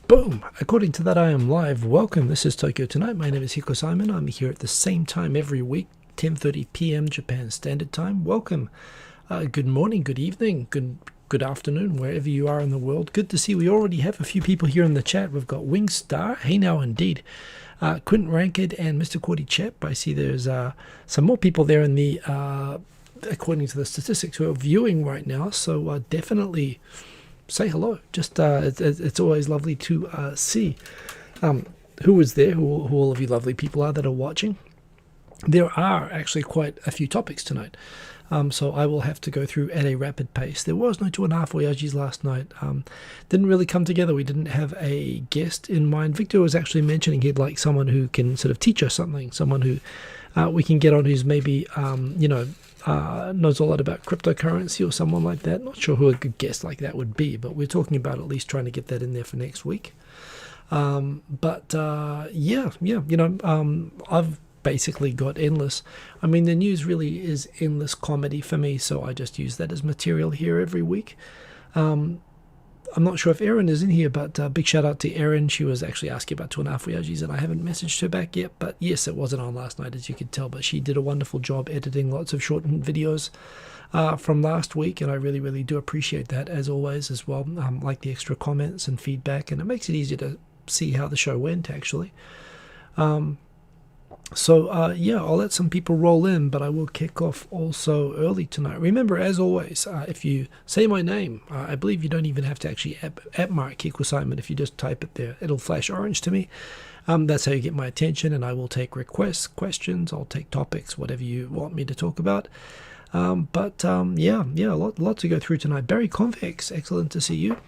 Boom! According to that, I am live. Welcome. This is Tokyo Tonight. My name is Hiko Simon. I'm here at the same time every week, 10:30 p.m. Japan Standard Time. Welcome. Good morning, good evening, good afternoon, wherever you are in the world. Good to see we already have a few people here in the chat. We've got Wingstar, Hey Now Indeed, Quentin Rankid, and Mr. Cordy Chep. I see there's some more people there in the, according to the statistics, who are viewing right now. So definitely say hello. Just it's always lovely to see who is there, who all of you lovely people are that are watching. There are actually quite a few topics tonight, so I will have to go through at a rapid pace. There was no 2.5 Voyages last night. Didn't really come together. We didn't have a guest in mind. Victor was actually mentioning he'd like someone who can sort of teach us something, someone who we can get on who's maybe knows a lot about cryptocurrency or someone like that. Not sure who a good guest like that would be, but we're talking about at least trying to get that in there for next week. I've basically got endless. I mean, the news really is endless comedy for me, so I just use that as material here every week. I'm not sure if Erin is in here, but big shout out to Erin. She was actually asking about 2.5 Voyages, and I haven't messaged her back yet. But yes, it wasn't on last night, as you could tell. But she did a wonderful job editing lots of shortened videos from last week, and I really, really do appreciate that, as always, as well. Like the extra comments and feedback, and it makes it easier to see how the show went, actually. I'll let some people roll in, but I will kick off also early tonight. Remember, as always, if you say my name, I believe you don't even have to actually at Mark Hiko Simon. If you just type it there, it'll flash orange to me. That's how you get my attention, and I will take requests, questions, I'll take topics, whatever you want me to talk about. A lot to go through tonight. Barry Convex, excellent to see you.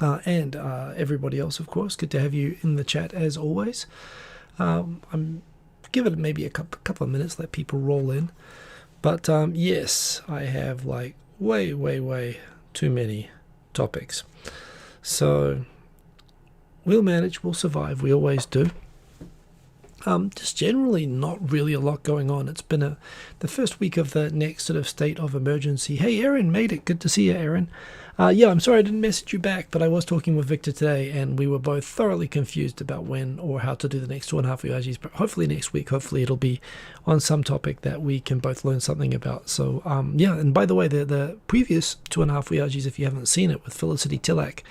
And everybody else, of course, good to have you in the chat as always. I'm give it maybe a couple of minutes, let people roll in. But yes, I have like way too many topics. So we'll manage, we'll survive, we always do. Just generally not really a lot going on. It's been the first week of the next sort of state of emergency. Hey, Erin, made it. Good to see you, Erin. I'm sorry I didn't message you back, but I was talking with Victor today, and we were both thoroughly confused about when or how to do the next 2.5 Voyages. But hopefully next week, hopefully it'll be on some topic that we can both learn something about. So, and by the way, the previous 2.5 Voyages, if you haven't seen it, with Felicity Tillack,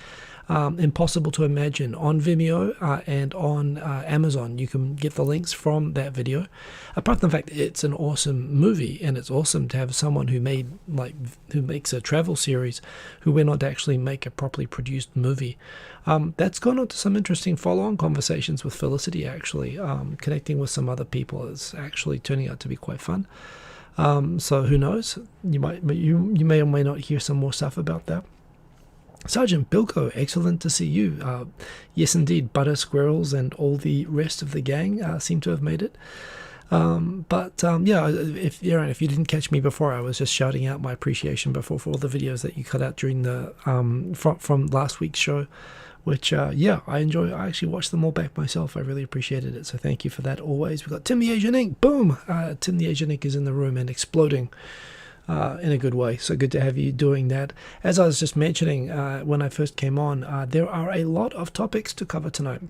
Impossible to Imagine, on Vimeo and on Amazon. You can get the links from that video. Apart from the fact that it's an awesome movie, and it's awesome to have someone who makes a travel series who went on to actually make a properly produced movie. That's gone on to some interesting follow-on conversations with Felicity, actually. Connecting with some other people is actually turning out to be quite fun. So who knows? You may or may not hear some more stuff about that. Sergeant Bilko, excellent to see you. Yes, indeed, Butter Squirrels and all the rest of the gang seem to have made it. If you didn't catch me before, I was just shouting out my appreciation before for all the videos that you cut out during the from last week's show, which I enjoy. I actually watched them all back myself. I really appreciated it, so thank you for that always. We've got Tim the Asian Ink. Boom! Tim the Asian Ink is in the room and exploding. In a good way. So good to have you doing that. As I was just mentioning when I first came on, there are a lot of topics to cover tonight.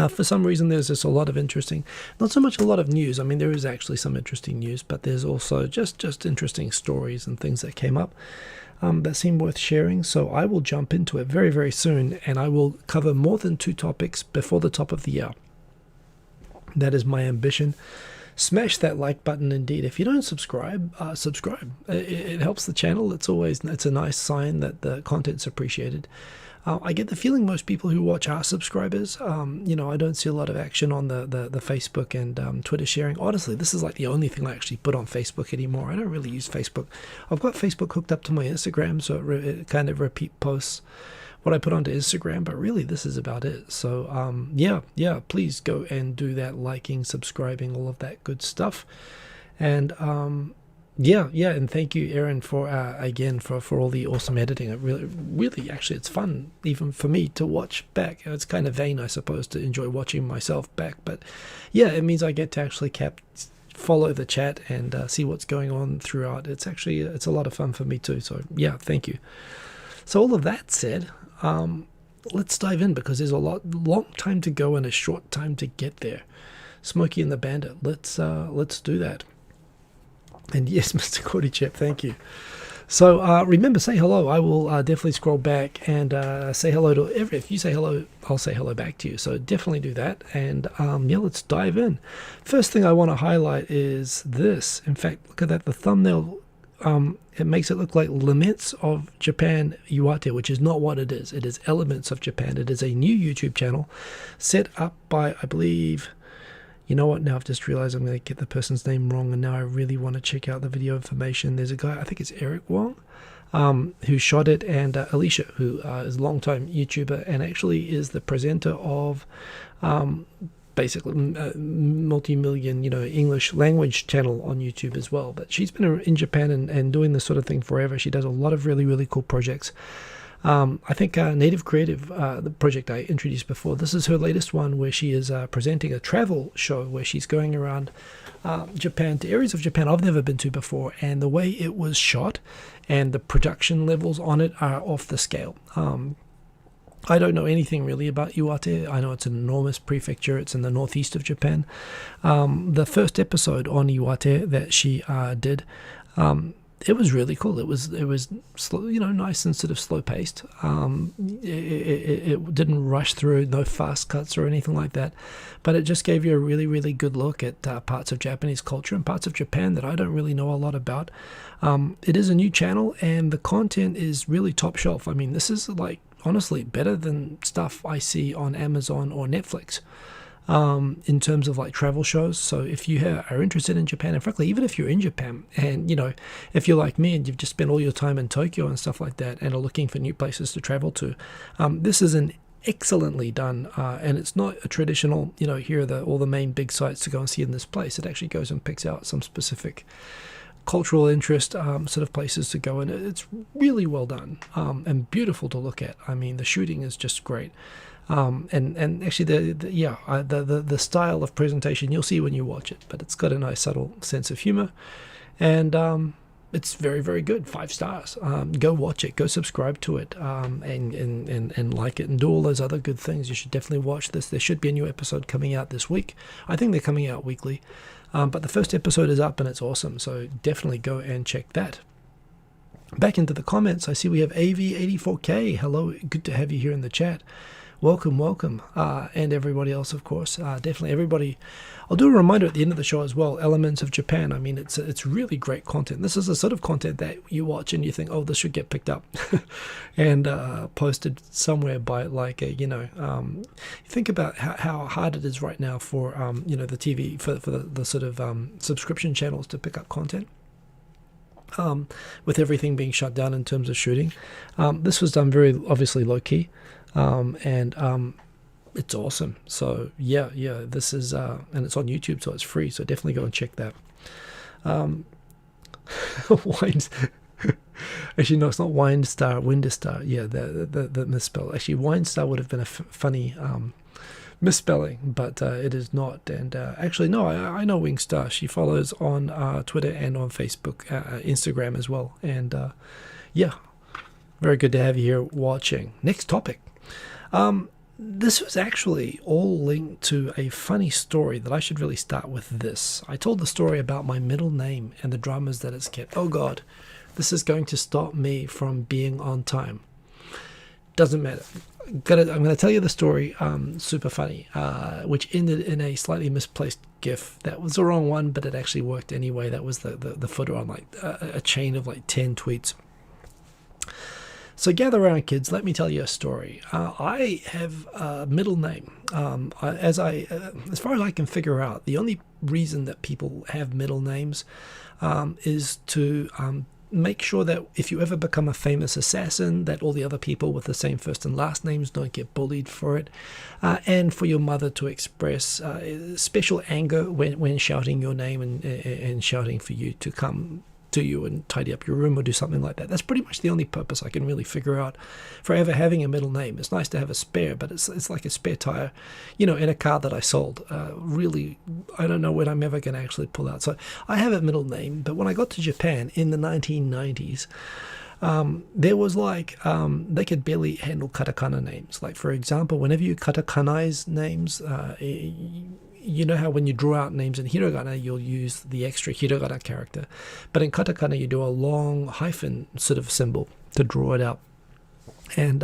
For some reason, there's just a lot of interesting, not so much a lot of news. I mean, there is actually some interesting news, but there's also just interesting stories and things that came up that seem worth sharing. So I will jump into it very, very soon, and I will cover more than 2 topics before the top of the year. That is my ambition. Smash that like button indeed. If you don't subscribe, subscribe. It helps the channel. It's a nice sign that the content's appreciated. I get the feeling most people who watch are subscribers. I don't see a lot of action on the Facebook and Twitter sharing. Honestly, this is like the only thing I actually put on Facebook anymore. I don't really use Facebook. I've got Facebook hooked up to my Instagram, so it kind of repeat posts what I put onto Instagram, but really this is about it. So please go and do that, liking, subscribing, all of that good stuff. And and thank you, Erin, for again for all the awesome editing. It really actually it's fun even for me to watch back. It's kind of vain, I suppose, to enjoy watching myself back, but yeah, it means I get to actually follow the chat and see what's going on throughout. It's a lot of fun for me too. So yeah, thank you. So all of that said, let's dive in, because there's a long time to go and a short time to get there. Smokey and the Bandit. Let's do that. And yes, Mr. Cordy Chip, thank you. So remember, say hello. I will definitely scroll back and say hello to if you say hello, I'll say hello back to you. So definitely do that. And yeah, let's dive in. First thing I want to highlight is this. In fact, look at that. The thumbnail, it makes it look like Laments of Japan Iwate, which is not what it is. It is Elements of Japan. It is a new YouTube channel set up by, I believe... You know what? Now I've just realized I'm going to get the person's name wrong, and now I really want to check out the video information. There's a guy, I think it's Eric Wong, who shot it, and Alicia, who is a long-time YouTuber and actually is the presenter of basically multi-million, English language channel on YouTube as well. But she's been in Japan and doing this sort of thing forever. She does a lot of really, really cool projects. I think Native Creative, the project I introduced before, this is her latest one, where she is presenting a travel show where she's going around Japan, to areas of Japan I've never been to before, and the way it was shot and the production levels on it are off the scale. I don't know anything really about Iwate. I know it's an enormous prefecture. It's in the northeast of Japan. The first episode on Iwate that she did, it was really cool. It was slow, nice and sort of slow paced. It didn't rush through, no fast cuts or anything like that, but it just gave you a really, really good look at parts of Japanese culture and parts of Japan that I don't really know a lot about. It is a new channel, and the content is really top shelf. I mean, this is like honestly better than stuff I see on Amazon or Netflix. In terms of like travel shows. So if you are interested in Japan, and frankly, even if you're in Japan and, if you're like me and you've just spent all your time in Tokyo and stuff like that and are looking for new places to travel to, this is an excellently done, and it's not a traditional, here are all the main big sites to go and see in this place. It actually goes and picks out some specific cultural interest sort of places to go, and it's really well done and beautiful to look at. I mean, the shooting is just great. And actually the style of presentation you'll see when you watch it, but it's got a nice subtle sense of humor, and it's very, very good. 5 stars. Go watch it, go subscribe to it, and like it, and do all those other good things. You should definitely watch this. There should be a new episode coming out this week. I think they're coming out weekly, but the first episode is up and it's awesome, so definitely go and check that. Back into the comments, I see we have AV84K. Hello, good to have you here in the chat. Welcome, and everybody else, of course. Definitely everybody. I'll do a reminder at the end of the show as well. Elements of Japan. I mean, it's really great content. This is the sort of content that you watch and you think, oh, this should get picked up and posted somewhere by like a, think about how hard it is right now for the TV for the sort of subscription channels to pick up content. With everything being shut down in terms of shooting, this was done very obviously low key. And it's awesome. So yeah, this is and it's on YouTube, so it's free, so definitely go and check that. Wines actually no, it's not Winestar, Winderstar. Yeah, the misspell. Actually, Winestar would have been a funny misspelling, but it is not. And actually no, I know Wingstar. She follows on Twitter and on Facebook, Instagram as well. And yeah, very good to have you here watching. Next topic. This was actually all linked to a funny story that I should really start with this. I told the story about my middle name and the dramas that it's kept. Oh God, this is going to stop me from being on time. Doesn't matter. I'm going to tell you the story, super funny, which ended in a slightly misplaced GIF. That was the wrong one, but it actually worked anyway. That was the footer on like a chain of like 10 tweets. So gather around, kids. Let me tell you a story. I have a middle name. As far as I can figure out, the only reason that people have middle names is to make sure that if you ever become a famous assassin, that all the other people with the same first and last names don't get bullied for it, and for your mother to express special anger when shouting your name and shouting for you to come to you and tidy up your room or do something like that. That's pretty much the only purpose I can really figure out for ever having a middle name. It's nice to have a spare, but it's like a spare tire, in a car that I sold. Really, I don't know when I'm ever going to actually pull out. So I have a middle name, but when I got to Japan in the 1990s, there was like they could barely handle katakana names. Like, for example, whenever you katakanize names, you know how when you draw out names in hiragana, you'll use the extra hiragana character, but in katakana you do a long hyphen sort of symbol to draw it out. And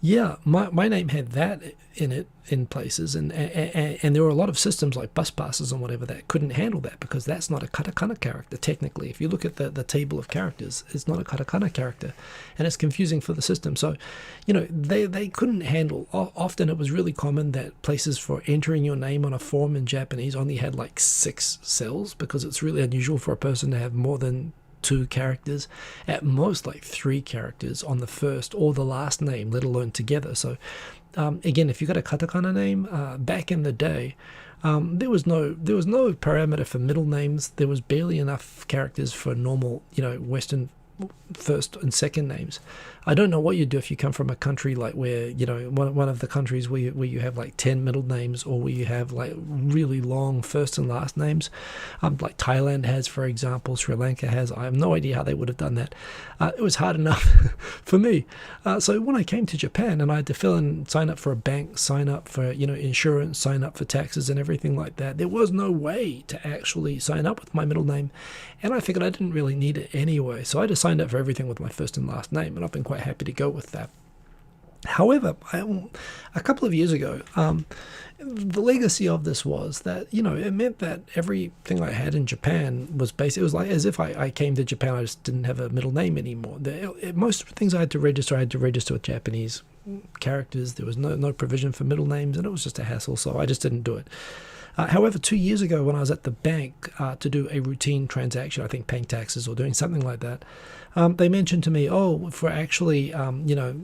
yeah, my name had that in it in places, and there were a lot of systems like bus passes and whatever that couldn't handle that, because that's not a katakana character technically. If you look at the table of characters, it's not a katakana character, and it's confusing for the system. So, you know, they couldn't handle. Often it was really common that places for entering your name on a form in Japanese only had like 6 cells, because it's really unusual for a person to have more than 2 characters, at most like 3 characters on the first or the last name, let alone together. So again, if you got a katakana name, back in the day, there was no parameter for middle names. There was barely enough characters for normal, you know, Western first and second names. I don't know what you do if you come from a country like where, you know, one of the countries where you have like 10 middle names, or where you have like really long first and last names, like Thailand has, for example, Sri Lanka has. I have no idea how they would have done that. It was hard enough for me. So when I came to Japan and I had to sign up for a bank, sign up for, you know, insurance, sign up for taxes and everything like that, there was no way to actually sign up with my middle name, and I figured I didn't really need it anyway, so I just signed up for everything with my first and last name, and I've been quite happy to go with that. However, a couple of years ago, the legacy of this was that, you know, it meant that everything I had in Japan was it was like as if I came to Japan, I just didn't have a middle name anymore. Most things I had to register with Japanese characters. There was no provision for middle names, and it was just a hassle, so I just didn't do it. However, 2 years ago when I was at the bank to do a routine transaction, I think paying taxes or doing something like that, they mentioned to me, for actually, you know,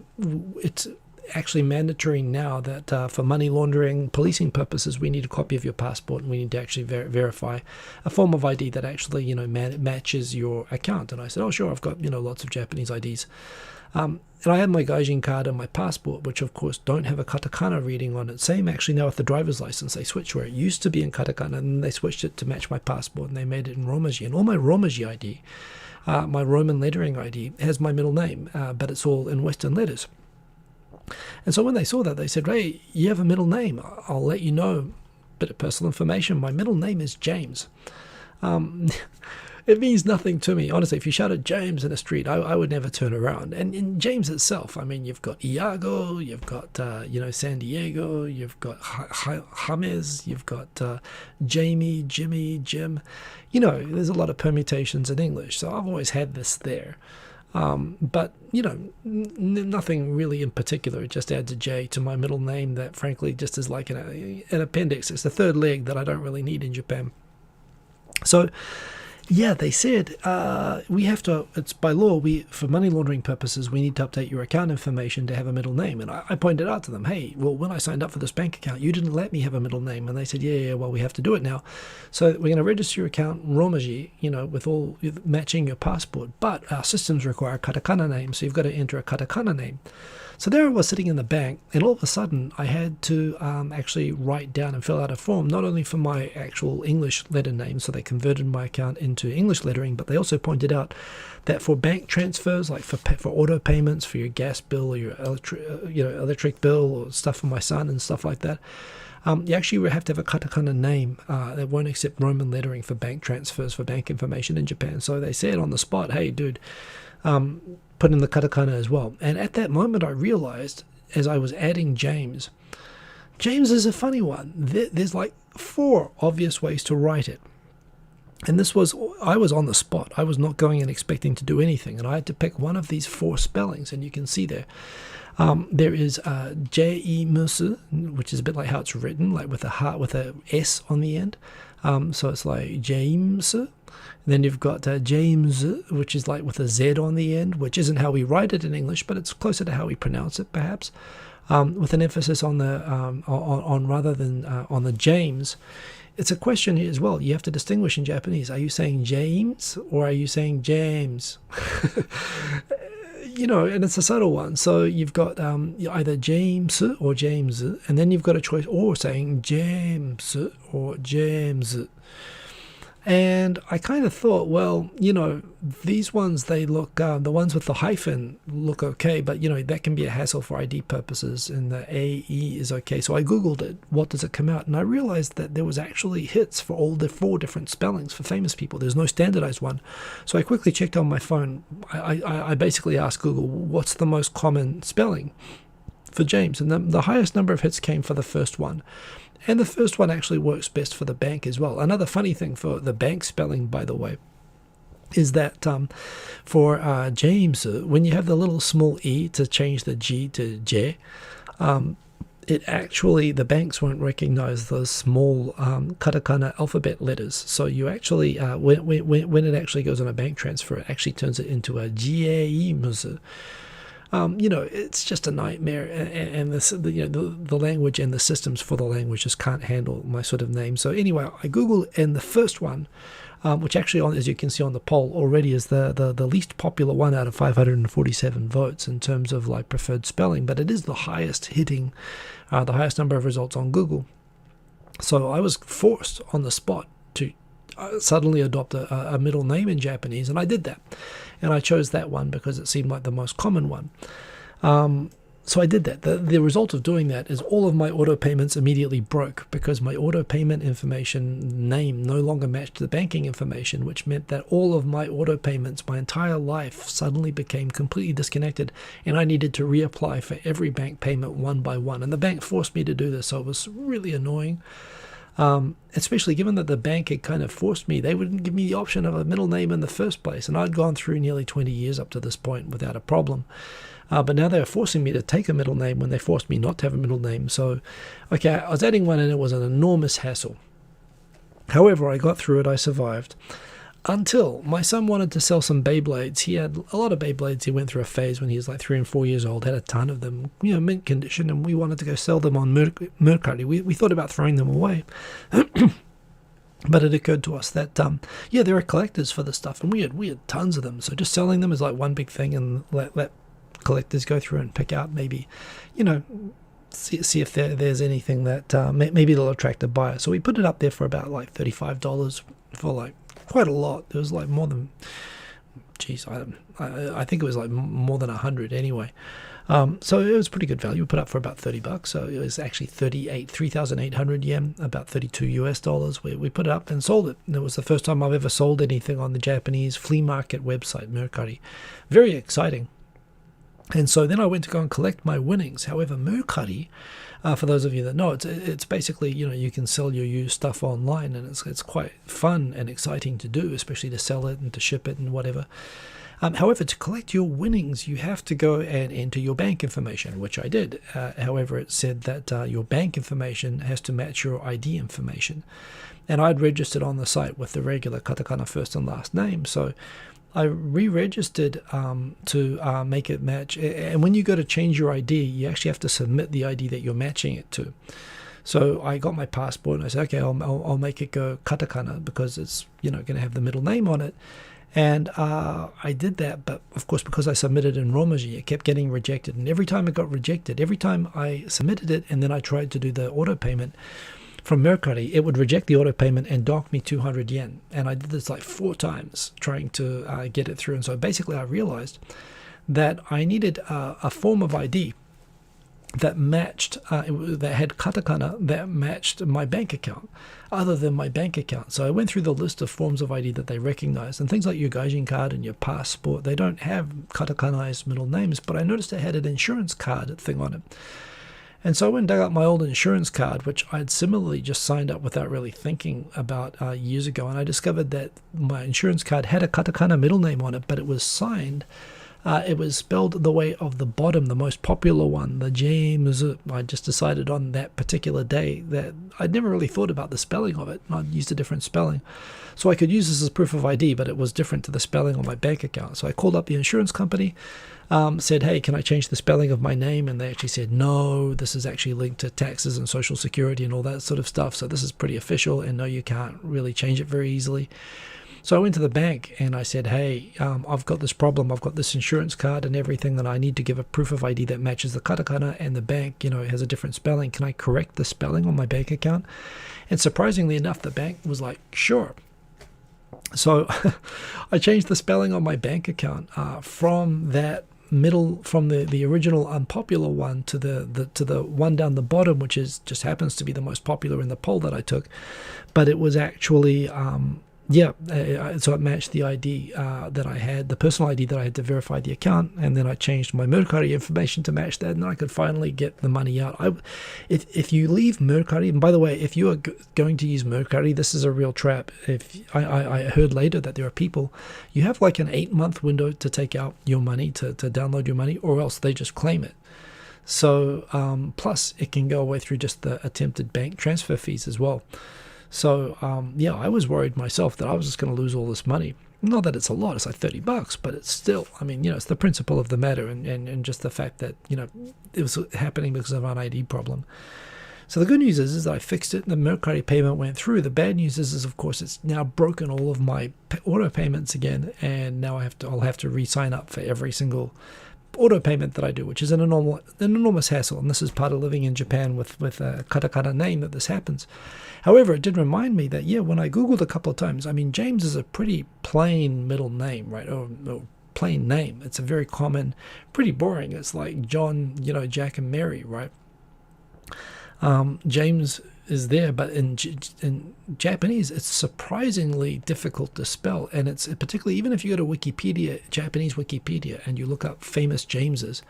it's actually mandatory now that for money laundering, policing purposes, we need a copy of your passport, and we need to actually verify a form of ID that actually, you know, matches your account. And I said, oh, sure, I've got, you know, lots of Japanese IDs. And I had my gaijin card and my passport, which of course don't have a katakana reading on it. Same actually now with the driver's license. They switched where it used to be in katakana, and they switched it to match my passport, and they made it in Romaji. And all my Romaji ID, my Roman lettering ID, has my middle name, but it's all in Western letters. And so when they saw that, they said, hey, you have a middle name. I'll let you know, a bit of personal information. My middle name is James. It means nothing to me. Honestly, if you shouted James in a street, I would never turn around. And in James itself, I mean, you've got Iago, you've got, you know, San Diego, you've got James, you've got Jamie, Jimmy, Jim. You know, there's a lot of permutations in English. So I've always had this there. But, you know, nothing really in particular. It just adds a J to my middle name that, frankly, just is like an appendix. It's the third leg that I don't really need in Japan. So, yeah, they said we have to, it's by law, for money laundering purposes, we need to update your account information to have a middle name. And I pointed out to them, hey, well, when I signed up for this bank account, you didn't let me have a middle name. And they said, yeah, well, we have to do it now. So we're going to register your account Romaji, you know, with all matching your passport. But our systems require a katakana name, so you've got to enter a katakana name. So there I was sitting in the bank, and all of a sudden I had to actually write down and fill out a form, not only for my actual English letter name, so they converted my account into English lettering, but they also pointed out that for bank transfers, like for auto payments, for your gas bill or your electric bill or stuff for my son and stuff like that, you actually have to have a katakana name that won't accept Roman lettering for bank transfers, for bank information in Japan. So they said on the spot, hey, dude, put in the katakana as well. And at that moment I realized, as I was adding James is a funny one. There's like 4 obvious ways to write it. And I was on the spot. I was not going and expecting to do anything, and I had to pick one of these 4 spellings, and you can see there. There is James, which is a bit like how it's written, like with a S on the end. So it's like James. Then you've got James, which is like with a Z on the end, which isn't how we write it in English, but it's closer to how we pronounce it, perhaps, with an emphasis on the on rather than on the James. It's a question here as well. You have to distinguish in Japanese. Are you saying James or are you saying James? You know, and it's a subtle one. So you've got either James or James, and then you've got a choice or saying James or James. And I kind of thought, well, these ones, they look, the ones with the hyphen look okay, but, that can be a hassle for ID purposes, and the AE is okay. So I Googled it, what does it come out? And I realized that there was actually hits for all the 4 different spellings for famous people. There's no standardized one. So I quickly checked on my phone. I basically asked Google, what's the most common spelling for James? And the highest number of hits came for the first one. And the first one actually works best for the bank as well. Another funny thing for the bank spelling, by the way, is that for James, when you have the little small e to change the G to J, it actually, the banks won't recognize those small katakana alphabet letters. So you actually, when it actually goes on a bank transfer, it actually turns it into a GAE. It's just a nightmare, and the language and the systems for the language just can't handle my sort of name. So anyway, I Googled, and the first one, which actually, as you can see on the poll already, is the least popular one out of 547 votes in terms of like preferred spelling, but it is the highest hitting, the highest number of results on Google. So I was forced on the spot to suddenly adopt a middle name in Japanese, and I did that. And I chose that one because it seemed like the most common one. So I did that. The result of doing that is all of my auto payments immediately broke because my auto payment information name no longer matched the banking information, which meant that all of my auto payments, my entire life, suddenly became completely disconnected, and I needed to reapply for every bank payment one by one. And the bank forced me to do this, so it was really annoying. Especially given that the bank had kind of forced me. They wouldn't give me the option of a middle name in the first place, and I'd gone through nearly 20 years up to this point without a problem. But now they're forcing me to take a middle name when they forced me not to have a middle name. So, okay, I was adding one, and it was an enormous hassle. However, I got through it. I survived. Until my son wanted to sell some Beyblades. He had a lot of Beyblades. He went through a phase when he was like 3 and 4 years old, had a ton of them, mint condition, and we wanted to go sell them on Mercari. We thought about throwing them away. But it occurred to us that, there are collectors for this stuff, and we had tons of them. So just selling them is like one big thing, and let collectors go through and pick out maybe, see if there's anything that maybe it'll attract a buyer. So we put it up there for about like $35 for like quite a lot. It was like more than, I think it was like more than 100 anyway. So it was pretty good value. We put up for about $30. So it was actually 3,800 yen, about $32 US. We put it up and sold it. And it was the first time I've ever sold anything on the Japanese flea market website, Mercari. Very exciting. And so then I went to go and collect my winnings. However, Mercari, for those of you that know, it's basically, you can sell your used stuff online, and it's quite fun and exciting to do, especially to sell it and to ship it and whatever. However, to collect your winnings, you have to go and enter your bank information, which I did. However, it said that your bank information has to match your ID information. And I'd registered on the site with the regular katakana first and last name, so I re-registered to make it match. And when you go to change your ID, you actually have to submit the ID that you're matching it to. So I got my passport, and I said, okay, I'll make it go katakana because it's going to have the middle name on it. And I did that, but of course, because I submitted in Romaji, it kept getting rejected. And every time it got rejected, every time I submitted it and then I tried to do the auto payment from Mercari, it would reject the auto payment and dock me 200 yen. And I did this like 4 times trying to get it through. And so basically I realized that I needed a form of ID that matched, that had katakana that matched my bank account other than my bank account. So I went through the list of forms of ID that they recognized, and things like your gaijin card and your passport, they don't have katakanized middle names, but I noticed it had an insurance card thing on it. And so I went and dug up my old insurance card, which I'd similarly just signed up without really thinking about years ago, and I discovered that my insurance card had a katakana middle name on it, but it was signed. It was spelled the way of the bottom, the most popular one, the James. I just decided on that particular day that I'd never really thought about the spelling of it. I'd used a different spelling. So I could use this as proof of ID, but it was different to the spelling on my bank account. So I called up the insurance company, said, hey, can I change the spelling of my name? And they actually said, no, this is actually linked to taxes and social security and all that sort of stuff. So this is pretty official, and no, you can't really change it very easily. So I went to the bank and I said, hey, I've got this problem. I've got this insurance card and everything that I need to give a proof of ID that matches the katakana, and the bank, has a different spelling. Can I correct the spelling on my bank account? And surprisingly enough, the bank was like, sure. So I changed the spelling on my bank account from the original unpopular one to the one down the bottom, which is just happens to be the most popular in the poll that I took. But it was actually so it matched the ID that I had, the personal ID that I had to verify the account, and then I changed my Mercari information to match that, and I could finally get the money out. If you leave Mercari, and by the way, if you are going to use Mercari, this is a real trap. If I heard later that there are people, you have like an 8-month window to take out your money, to download your money, or else they just claim it. So plus it can go away through just the attempted bank transfer fees as well. So, I was worried myself that I was just going to lose all this money. Not that it's a lot, it's like $30, but it's still, I mean, it's the principle of the matter and just the fact that, it was happening because of an ID problem. So the good news is that I fixed it and the Mercari payment went through. The bad news is of course, it's now broken all of my auto payments again, and now I'll have to re-sign up for every single auto payment that I do, which is an enormous hassle, and this is part of living in Japan with a katakana name that this happens. However, it did remind me that when I googled a couple of times, I mean, James is a pretty plain middle name, right? Or plain name. It's a very common, pretty boring. It's like John, Jack and Mary, right? James is there, but in Japanese, it's surprisingly difficult to spell, and it's particularly even if you go to Wikipedia, Japanese Wikipedia, and you look up famous Jameses,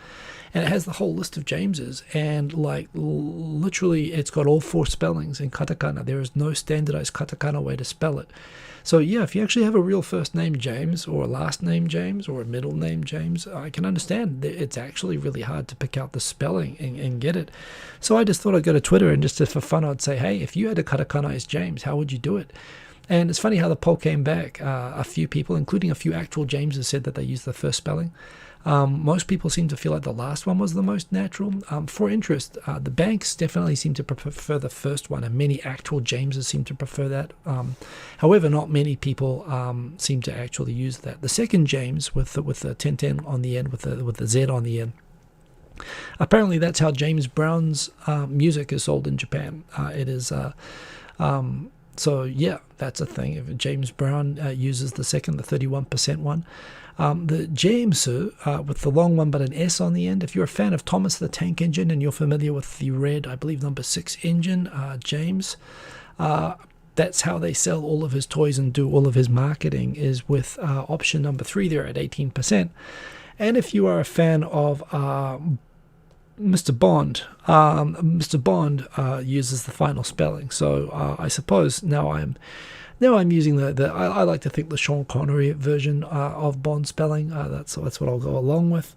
and it has the whole list of Jameses, and like literally, it's got all 4 spellings in katakana. There is no standardized katakana way to spell it. So if you actually have a real first name James, or a last name James, or a middle name James, I can understand that it's actually really hard to pick out the spelling and get it. So I just thought I'd go to Twitter and just for fun I'd say, hey, if you had to katakanize James, how would you do it? And it's funny how the poll came back. A few people, including a few actual Jameses, said that they used the first spelling. Most people seem to feel like the last one was the most natural. For interest, the banks definitely seem to prefer the first one, and many actual Jameses seem to prefer that. However, not many people seem to actually use that. The second James with the 1010 on the end, with the Z on the end. Apparently, that's how James Brown's music is sold in Japan. It is. So that's a thing. If James Brown uses the 31% one. The James with the long one but an S on the end. If you're a fan of Thomas the Tank Engine and you're familiar with the red, I believe, number 6 engine, James, that's how they sell all of his toys and do all of his marketing, is with option number 3 there at 18%. And if you are a fan of Mr. Bond, Mr. Bond uses the final spelling. So I suppose now I'm using the I like to think the Sean Connery version of Bond spelling. That's what I'll go along with.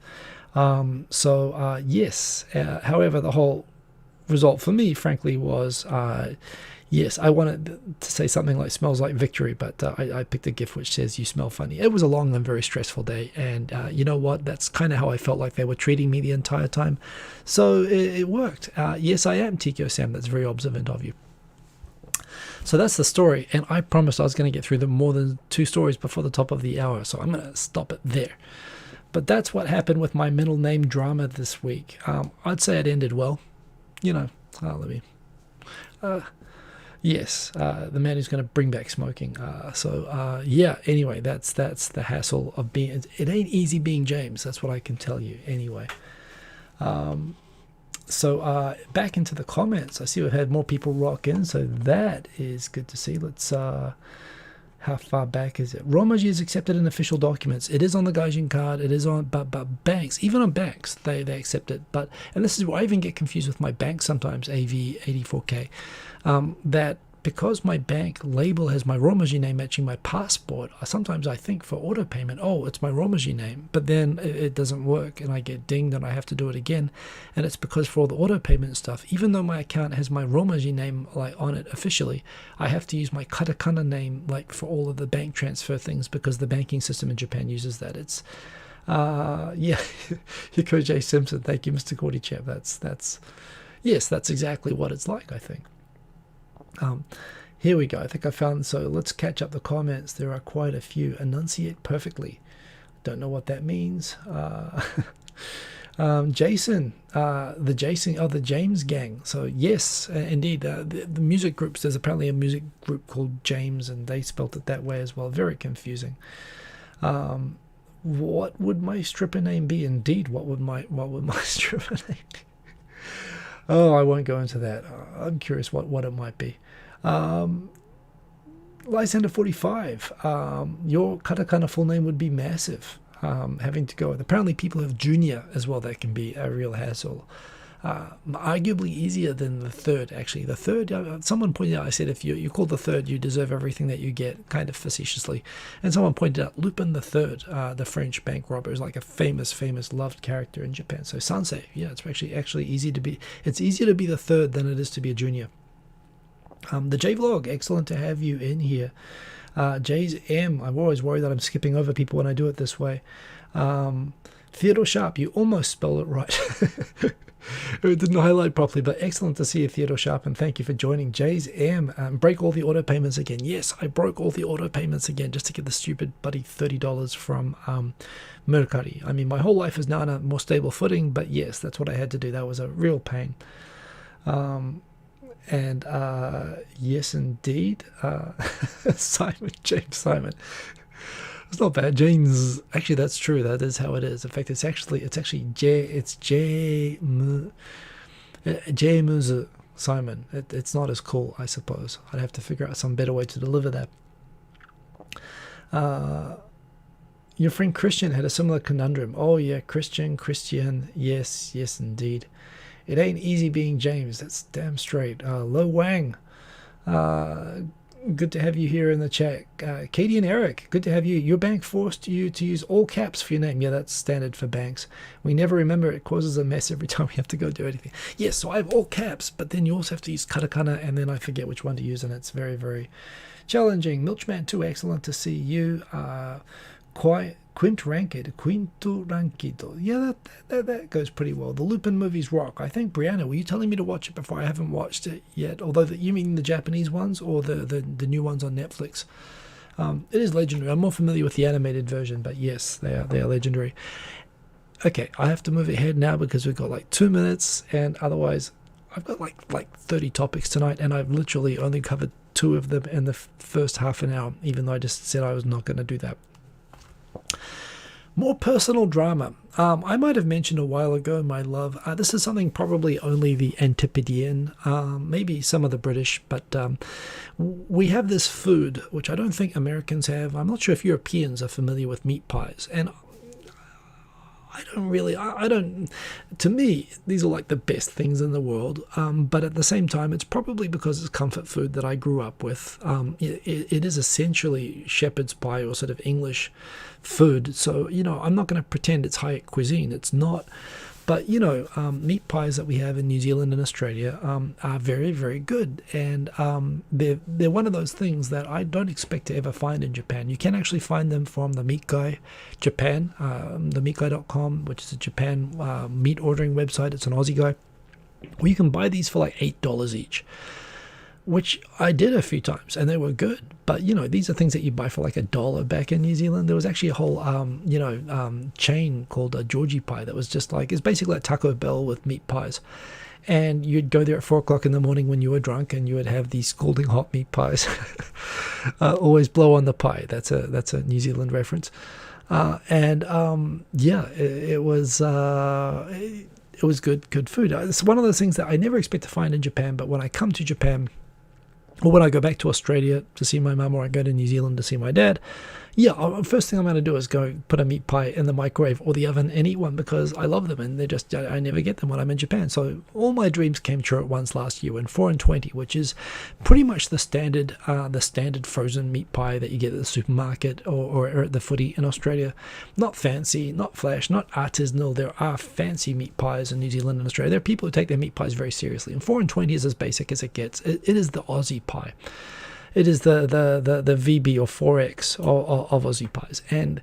Yes. However, the whole result for me, frankly, was yes, I wanted to say something like "smells like victory," but I picked a GIF which says "you smell funny." It was a long and very stressful day, and you know what? That's kind of how I felt like they were treating me the entire time. So it worked. Yes, I am Tikio Sam. That's very observant of you. So that's the story, and I promised I was going to get through more than 2 stories before the top of the hour, so I'm going to stop it there. But that's what happened with my middle name drama this week. I'd say it ended well. Yes, the man who's going to bring back smoking. Anyway, that's the hassle of being. It ain't easy being James. That's what I can tell you. Anyway, back into the comments. I see we've had more people rock in, so that is good to see. Let's. How far back is it? Romaji is accepted in official documents. It is on the Gaijin card. It is on, but banks, even on banks, they accept it. And this is where I even get confused with my bank sometimes. AV84K. That because my bank label has my Romaji name matching my passport, sometimes I think for auto payment, oh, it's my Romaji name, but then it doesn't work and I get dinged and I have to do it again. And it's because for all the auto payment stuff, even though my account has my Romaji name like on it officially, I have to use my katakana name like for all of the bank transfer things because the banking system in Japan uses that. It's Hiko J. Simpson, thank you, Mr. Gordy Chap. That's exactly what it's like, I think. Here we go. I think I found, so let's catch up the comments. There are quite a few. Enunciate perfectly. Don't know what that means. Jason, the James gang. So yes, indeed, the music groups. There's apparently a music group called James, and they spelt it that way as well. Very confusing. What would my stripper name be? Indeed, what would my stripper name be? Oh, I won't go into that. I'm curious what it might be. Lysander 45. Your katakana full name would be massive. Having to go with. Apparently people have junior as well. That can be a real hassle. Arguably easier than the third, actually. The third, someone pointed out, I said, if you call the third, you deserve everything that you get, kind of facetiously. And someone pointed out Lupin the Third, the French bank robber, is like a famous, loved character in Japan. So Sansei, yeah, it's actually easy to be. It's easier to be the third than it is to be a junior. The J-Vlog, excellent to have you in here. Jay's M, I'm always worried that I'm skipping over people when I do it this way. Theodore Sharp, you almost spelled it right. It didn't highlight properly, but excellent to see you, Theodore Sharp, and thank you for joining. Jay's M, break all the auto payments again. Yes, I broke all the auto payments again just to get the stupid buddy $30 from Mercari. I mean, my whole life is now on a more stable footing, but yes, that's what I had to do. That was a real pain. And yes, indeed, James Simon. It's not bad, James. Actually, that's true. That is how it is. In fact, it's actually James Simon. It's not as cool, I suppose. I'd have to figure out some better way to deliver that. Your friend Christian had a similar conundrum. Oh yeah, Christian. Yes, indeed. It ain't easy being James. That's damn straight. Lo Wang. Good to have you here in the chat. Katie and Eric, good to have you. Your bank forced you to use all caps for your name. Yeah, that's standard for banks. We never remember. It causes a mess every time we have to go do anything. Yes, so I have all caps, but then you also have to use katakana, and then I forget which one to use, and it's very, very challenging. Milchman 2, excellent to see you. Quinto Rankido. Yeah, that goes pretty well. The Lupin movies rock. I think, Brianna, were you telling me to watch it before? I haven't watched it yet. Although, you mean the Japanese ones or the new ones on Netflix? It is legendary. I'm more familiar with the animated version, but yes, they are legendary. Okay, I have to move ahead now because we've got like 2 minutes, and otherwise I've got like 30 topics tonight, and I've literally only covered 2 of them in the first half an hour, even though I just said I was not going to do that. More personal drama. I might have mentioned a while ago, my love. This is something probably only the Antipodean, maybe some of the British, but we have this food, which I don't think Americans have. I'm not sure if Europeans are familiar with meat pies. And to me, these are like the best things in the world. But at the same time, it's probably because it's comfort food that I grew up with. It is essentially shepherd's pie or sort of English food. So, I'm not going to pretend it's high cuisine. It's not. But, meat pies that we have in New Zealand and Australia are very, very good. And they're one of those things that I don't expect to ever find in Japan. You can actually find them from the Meat Guy Japan, themeatguy.com, which is a Japan meat ordering website. It's an Aussie guy. Where you can buy these for like $8 each, which I did a few times, and they were good. But, these are things that you buy for like $1 back in New Zealand. There was actually a whole, chain called Georgie Pie that was just like, it's basically like Taco Bell with meat pies. And you'd go there at 4 o'clock in the morning when you were drunk, and you would have these scalding hot meat pies. Always blow on the pie. That's a New Zealand reference. It was good food. It's one of those things that I never expect to find in Japan, but when I come to Japan, or when I go back to Australia to see my mum, or I go to New Zealand to see my dad, first thing I'm going to do is go put a meat pie in the microwave or the oven and eat one, because I love them, and I never get them when I'm in Japan. So all my dreams came true at once last year when 4 and 20, which is pretty much the standard frozen meat pie that you get at the supermarket or at the footy in Australia. Not fancy, not flash, not artisanal. There are fancy meat pies in New Zealand and Australia. There are people who take their meat pies very seriously, and 4 and 20 is as basic as it gets. It is the Aussie pie. It is the VB or 4X of Aussie pies. And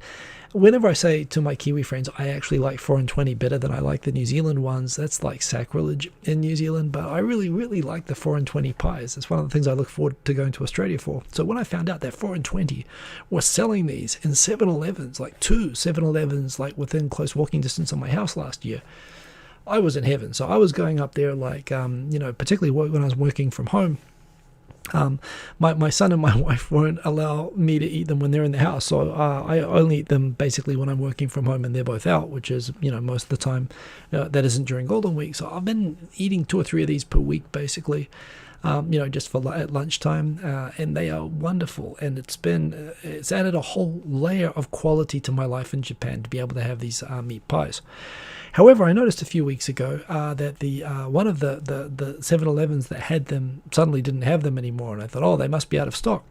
whenever I say to my Kiwi friends, I actually like 4 and 20 better than I like the New Zealand ones, that's like sacrilege in New Zealand. But I really, really like the 4 and 20 pies. It's one of the things I look forward to going to Australia for. So when I found out that 4 and 20 were selling these in 7-Elevens, like 2 7-Elevens, like within close walking distance of my house last year, I was in heaven. So I was going up there, like, particularly when I was working from home. My son and my wife won't allow me to eat them when they're in the house, so I only eat them basically when I'm working from home and they're both out, which is most of the time. That isn't during Golden Week, so I've been eating 2 or 3 of these per week basically, just for at lunchtime, and they are wonderful, and it's added a whole layer of quality to my life in Japan to be able to have these meat pies. However, I noticed a few weeks ago that the one of the 7-Elevens that had them suddenly didn't have them anymore, and I thought, oh, they must be out of stock.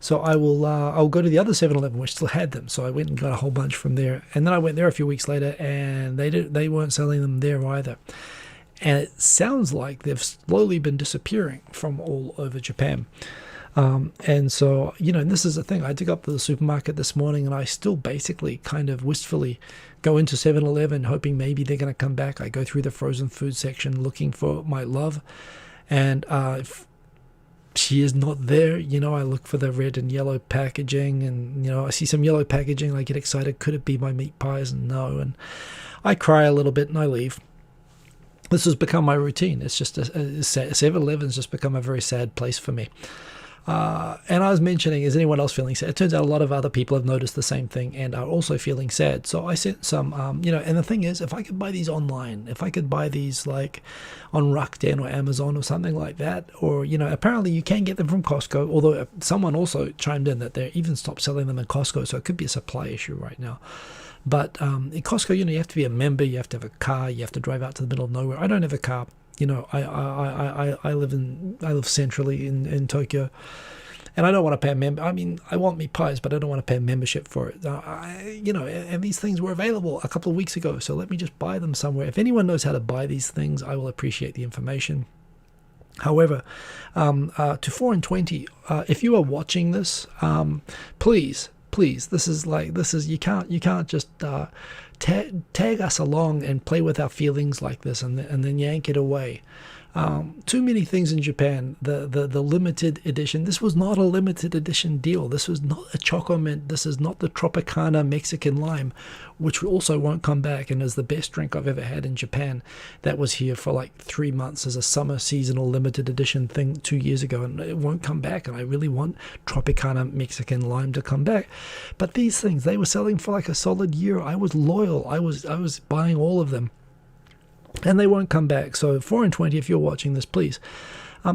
So I'll go to the other 7-Eleven which still had them. So I went and got a whole bunch from there, and then I went there a few weeks later, and they weren't selling them there either. And it sounds like they've slowly been disappearing from all over Japan. And so, and this is the thing. I dig up to the supermarket this morning, and I still basically kind of wistfully go into 7-Eleven hoping maybe they're going to come back. I go through the frozen food section looking for my love, and if she is not there, I look for the red and yellow packaging, and I see some yellow packaging, I get excited. Could it be my meat pies? And no, and I cry a little bit and I leave. This has become my routine. It's just 7-Eleven's just become a very sad place for me. And I was mentioning, is anyone else feeling sad? It turns out a lot of other people have noticed the same thing and are also feeling sad. So I sent some, and the thing is, if I could buy these online, if I could buy these like on Rakuten or Amazon or something like that, or, apparently you can get them from Costco, although someone also chimed in that they even stopped selling them in Costco. So it could be a supply issue right now. But in Costco, you have to be a member, you have to have a car, you have to drive out to the middle of nowhere. I don't have a car. I live centrally in Tokyo, and I don't want to pay a member. I mean, I want meat pies, but I don't want to pay a membership for it. And these things were available a couple of weeks ago, so let me just buy them somewhere. If anyone knows how to buy these things, I will appreciate the information. However, to 4 and 20, if you are watching this, please, this is you can't just tag us along and play with our feelings like this and then yank it away. Too many things in Japan. The limited edition. This was not a limited edition deal. This was not a Choco Mint. This is not the Tropicana Mexican Lime, which also won't come back and is the best drink I've ever had in Japan. That was here for like 3 months as a summer seasonal limited edition thing 2 years ago, and it won't come back. And I really want Tropicana Mexican Lime to come back. But these things, they were selling for like a solid year. I was loyal. I was buying all of them. And they won't come back. So 4 and 20, if you're watching this, please,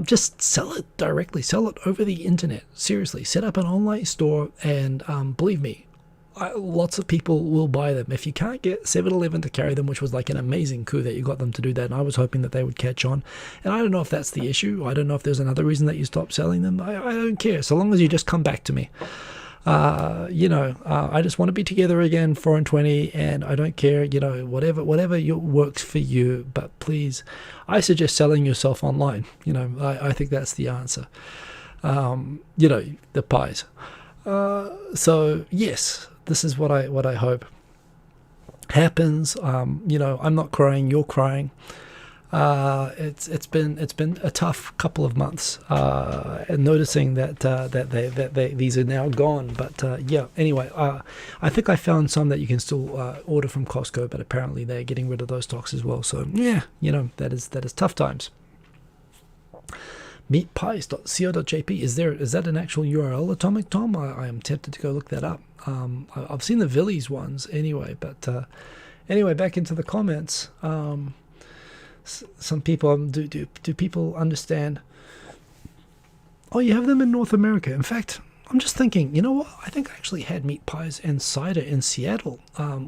just sell it directly. Sell it over the internet. Seriously, set up an online store, and believe me, lots of people will buy them. If you can't get 7-Eleven to carry them, which was like an amazing coup that you got them to do that, and I was hoping that they would catch on. And I don't know if that's the issue. I don't know if there's another reason that you stopped selling them. I don't care, so long as you just come back to me. I just want to be together again, 4 and 20, and I don't care, whatever works for you. But please, I suggest selling yourself online. I think that's the answer. The pies. So yes, this is what I hope happens. I'm not crying, you're crying. It's been a tough couple of months, and noticing that these are now gone. But anyway, I think I found some that you can still order from Costco, but apparently they're getting rid of those stocks as well. So yeah, that is tough times. Meatpies.co.jp. Is that an actual URL, Atomic Tom? I am tempted to go look that up. I've seen the Villies ones anyway, but anyway, back into the comments. Some people, do people understand? Oh, you have them in North America. In fact, I'm just thinking, you know what? I think I actually had meat pies and cider in Seattle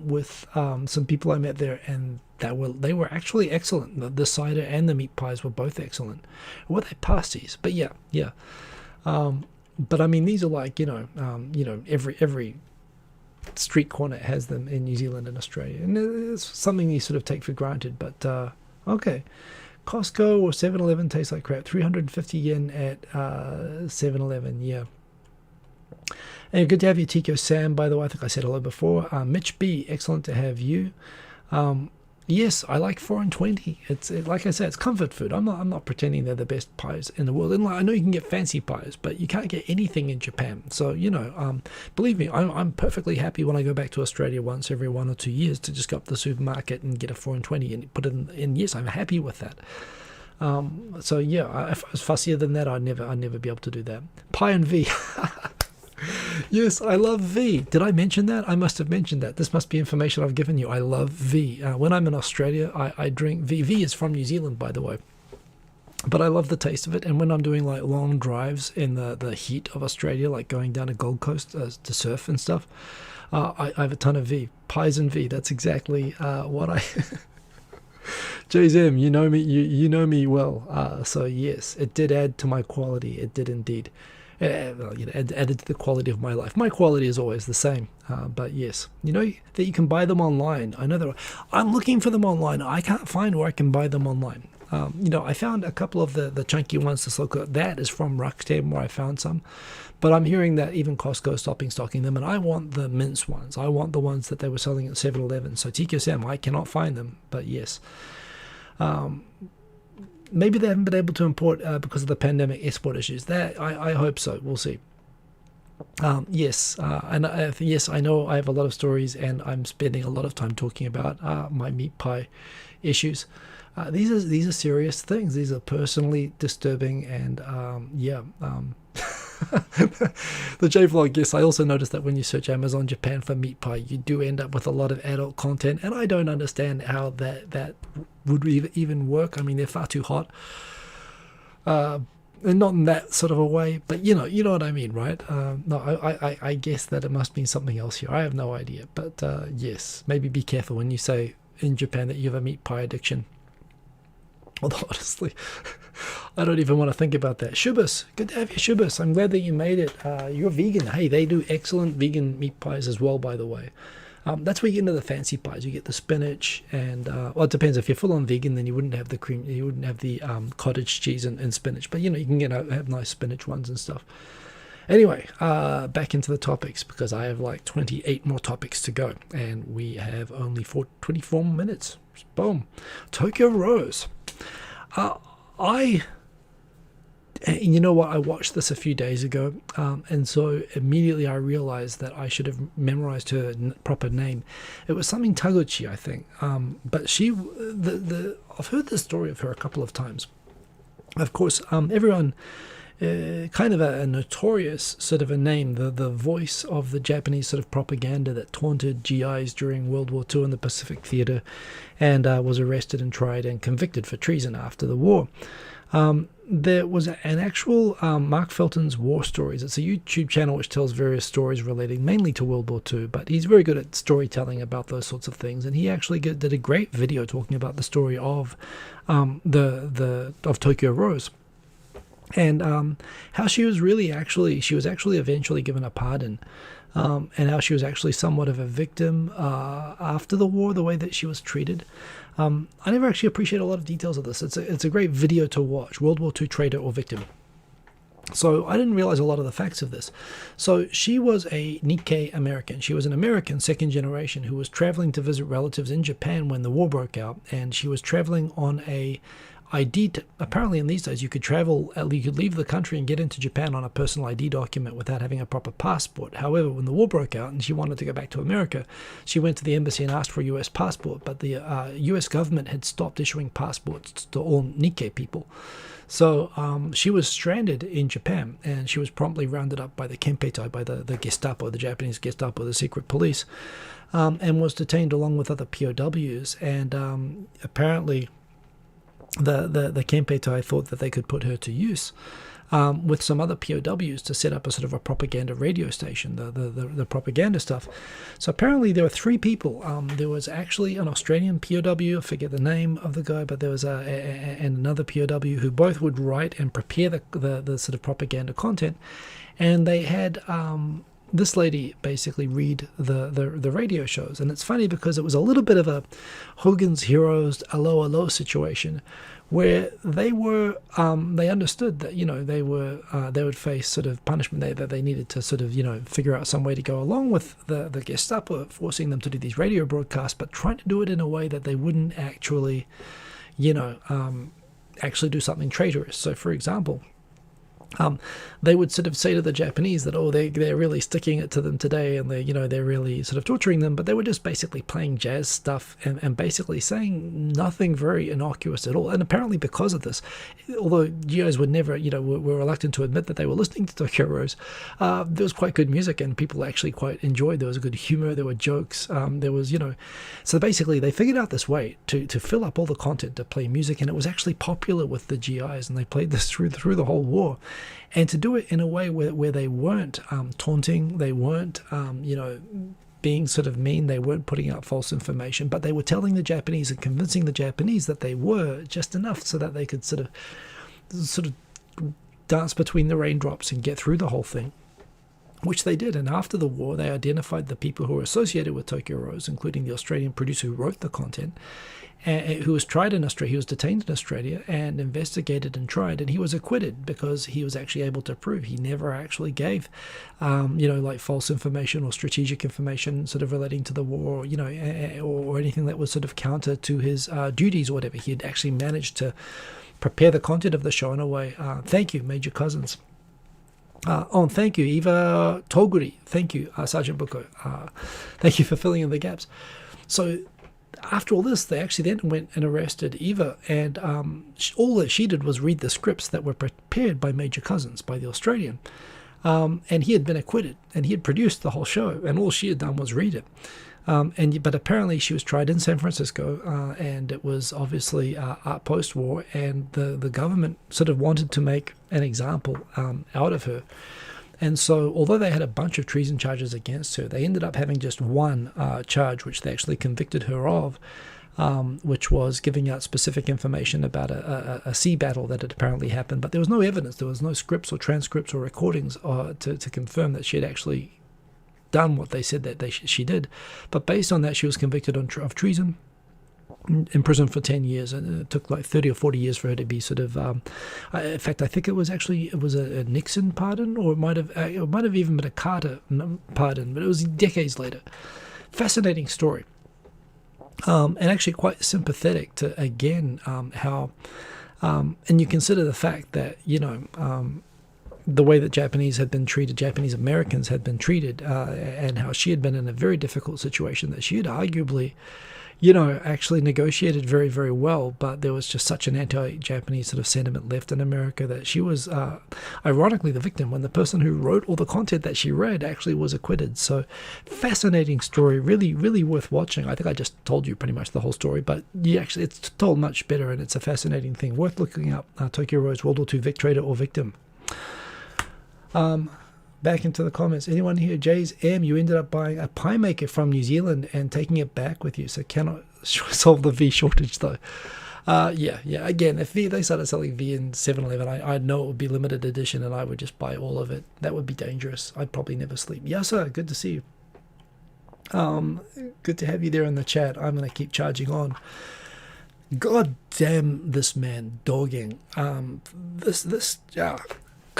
with some people I met there, and they were actually excellent. The cider and the meat pies were both excellent. Or were they pasties? But yeah. But I mean, these are like every street corner has them in New Zealand and Australia, and it's something you sort of take for granted. But okay, Costco or 7-Eleven tastes like crap. 350 yen at 7-Eleven. Yeah. And good to have you, Tico Sam, by the way. I think I said hello before. Mitch B, excellent to have you. Yes, I like 4 and 20. Like I said, it's comfort food. I'm not pretending they're the best pies in the world. And I know you can get fancy pies, but you can't get anything in Japan. So believe me, I'm perfectly happy when I go back to Australia once every 1 or 2 years to just go up to the supermarket and get a 4 and 20 and put it in. Yes, I'm happy with that. So yeah, if I was fussier than that, I'd never be able to do that. Pie and V. Yes, I love V. Did I mention that? I must have mentioned that. This must be information I've given you. I love V. When I'm in Australia, I drink V. V is from New Zealand, by the way. But I love the taste of it. And when I'm doing like long drives in the heat of Australia, like going down to Gold Coast to surf and stuff, I have a ton of V. Pies and V. That's exactly what I... JZM, you know me. You know me well. So yes, it did add to my quality. It did indeed. Added to the quality of my life. My quality is always the same, but yes, that you can buy them online. I know that I'm looking for them online. I can't find where I can buy them online. I found a couple of the chunky ones. That is from Rakuten, where I found some, but I'm hearing that even Costco is stocking them, and I want the mince ones. I want the ones that they were selling at 7-Eleven. So TQSM, I cannot find them, but yes. Maybe they haven't been able to import because of the pandemic export issues. That I hope so. We'll see. Yes, yes, I know I have a lot of stories, and I'm spending a lot of time talking about my meat pie issues. These are serious things. These are personally disturbing, and the J-Vlog, yes, I also noticed that when you search Amazon Japan for meat pie, you do end up with a lot of adult content, and I don't understand how that would even work. I mean, they're far too hot, and not in that sort of a way, but you know what I mean, right? No, I guess that it must mean something else here. I have no idea, but yes, maybe be careful when you say in Japan that you have a meat pie addiction. Although, honestly, I don't even want to think about that. Shubus, good to have you, Shubus. I'm glad that you made it. You're vegan. Hey, they do excellent vegan meat pies as well, by the way. That's where you get into the fancy pies. You get the spinach, and well, it depends. If you're full on vegan, then you wouldn't have the cream. You wouldn't have the cottage cheese and spinach. But you can have nice spinach ones and stuff. Anyway, back into the topics, because I have like 28 more topics to go, and we have only 24 minutes. Boom. Tokyo Rose. You know what? I watched this a few days ago, and so immediately I realized that I should have memorized her proper name. It was something Taguchi, I think. But I've heard the story of her a couple of times. Of course, everyone. Kind of a notorious sort of a name, the voice of the Japanese sort of propaganda that taunted GIs during World War II in the Pacific Theater, and was arrested and tried and convicted for treason after the war. There was an actual Mark Felton's War Stories. It's a YouTube channel which tells various stories relating mainly to World War II, but he's very good at storytelling about those sorts of things, and he actually did a great video talking about the story of of Tokyo Rose. And how she was actually eventually given a pardon, and how she was actually somewhat of a victim after the war, the way that she was treated. I never actually appreciate a lot of details of this. It's a great video to watch, World War II Traitor or Victim. So I didn't realize a lot of the facts of this. So she was a Nikkei American. She was an American second generation who was traveling to visit relatives in Japan when the war broke out, and she was traveling on a ID. Apparently in these days you could leave the country and get into Japan on a personal ID document without having a proper passport. However, when the war broke out and she wanted to go back to America, she went to the embassy and asked for a US passport, but the US government had stopped issuing passports to all Nikkei people. So she was stranded in Japan, and she was promptly rounded up by the Kempeitai, by the Gestapo, the Japanese Gestapo, the secret police, and was detained along with other POWs. And apparently the Kempeitai thought that they could put her to use with some other POWs to set up a sort of a propaganda radio station, the propaganda stuff. So apparently there were 3 people. There was actually an Australian POW, I forget the name of the guy, but there was and another POW who both would write and prepare the sort of propaganda content. And they had this lady basically read the radio shows. And it's funny because it was a little bit of a Hogan's Heroes Allo Allo situation, where they were they understood that, you know, they would face sort of punishment, that they needed to sort of, you know, figure out some way to go along with the Gestapo forcing them to do these radio broadcasts, but trying to do it in a way that they wouldn't actually, you know, actually do something traitorous. So for example, they would sort of say to the Japanese that, oh, they're really sticking it to them today, and they're really sort of torturing them, but they were just basically playing jazz stuff and basically saying nothing very innocuous at all. And apparently because of this, although GIs would never, were reluctant to admit that they were listening to Tokyo Rose, there was quite good music and people actually quite enjoyed. There was a good humor, there were jokes, there was, so basically they figured out this way to fill up all the content, to play music, and it was actually popular with the GIs, and they played this through the whole war. And to do it in a way where they weren't taunting, they weren't, being sort of mean, they weren't putting out false information, but they were telling the Japanese and convincing the Japanese that they were just enough so that they could sort of dance between the raindrops and get through the whole thing, which they did. And after the war, they identified the people who were associated with Tokyo Rose, including the Australian producer who wrote the content, who was tried in Australia. He was detained in Australia and investigated and tried, and he was acquitted because he was actually able to prove he never actually gave, like false information or strategic information sort of relating to the war, or anything that was sort of counter to his duties or whatever. He had actually managed to prepare the content of the show in a way. Thank you, Major Cousins. Thank you, Eva Toguri. Thank you, Sergeant Buko. Thank you for filling in the gaps. So after all this, they actually then went and arrested Eva, and all that she did was read the scripts that were prepared by Major Cousins, by the Australian. And he had been acquitted, and he had produced the whole show, and all she had done was read it. But apparently she was tried in San Francisco, and it was obviously post-war, and the government sort of wanted to make an example out of her. And so, although they had a bunch of treason charges against her, they ended up having just one charge, which they actually convicted her of, which was giving out specific information about a sea battle that had apparently happened. But there was no evidence, there was no scripts or transcripts or recordings to confirm that she had actually done what they said that she did. But based on that, she was convicted of treason, imprisoned for 10 years, and it took like 30 or 40 years for her to be sort of in fact, I think it was a Nixon pardon, or it might have even been a Carter pardon, but it was decades later. Fascinating story, and actually quite sympathetic to, again, how and you consider the fact that the way that Japanese Americans had been treated, and how she had been in a very difficult situation that she had arguably actually negotiated very, very well, but there was just such an anti-Japanese sort of sentiment left in America that she was, ironically, the victim when the person who wrote all the content that she read actually was acquitted. So, fascinating story, really, really worth watching. I think I just told you pretty much the whole story, but it's told much better, and it's a fascinating thing. Worth looking up, Tokyo Rose, World War II Victrator or Victim. Back into the comments. Anyone here? Jay's M, you ended up buying a pie maker from New Zealand and taking it back with you, so cannot solve the V shortage though. Yeah. Again, if they started selling V in 7-Eleven, I know it would be limited edition, and I would just buy all of it. That would be dangerous. I'd probably never sleep. Yes, sir. Good to see you. Good to have you there in the chat. I'm going to keep charging on. God damn this man, dogging.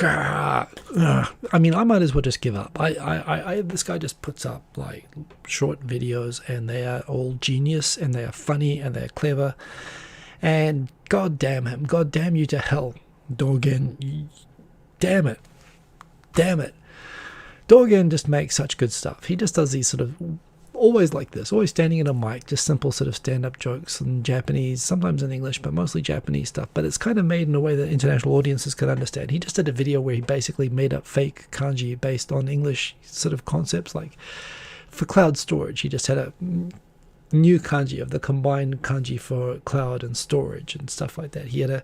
I mean, I might as well just give up. This guy just puts up like short videos, and they are all genius, and they are funny, and they are clever, and god damn him, god damn you to hell, Dogen. Damn it. Dogen just makes such good stuff. He just does these sort of always like this, always standing in a mic, just simple sort of stand-up jokes in Japanese, sometimes in English, but mostly Japanese stuff. But it's kind of made in a way that international audiences can understand. He just did a video where he basically made up fake kanji based on English sort of concepts, like for cloud storage. He just had a new kanji of the combined kanji for cloud and storage and stuff like that. He had a,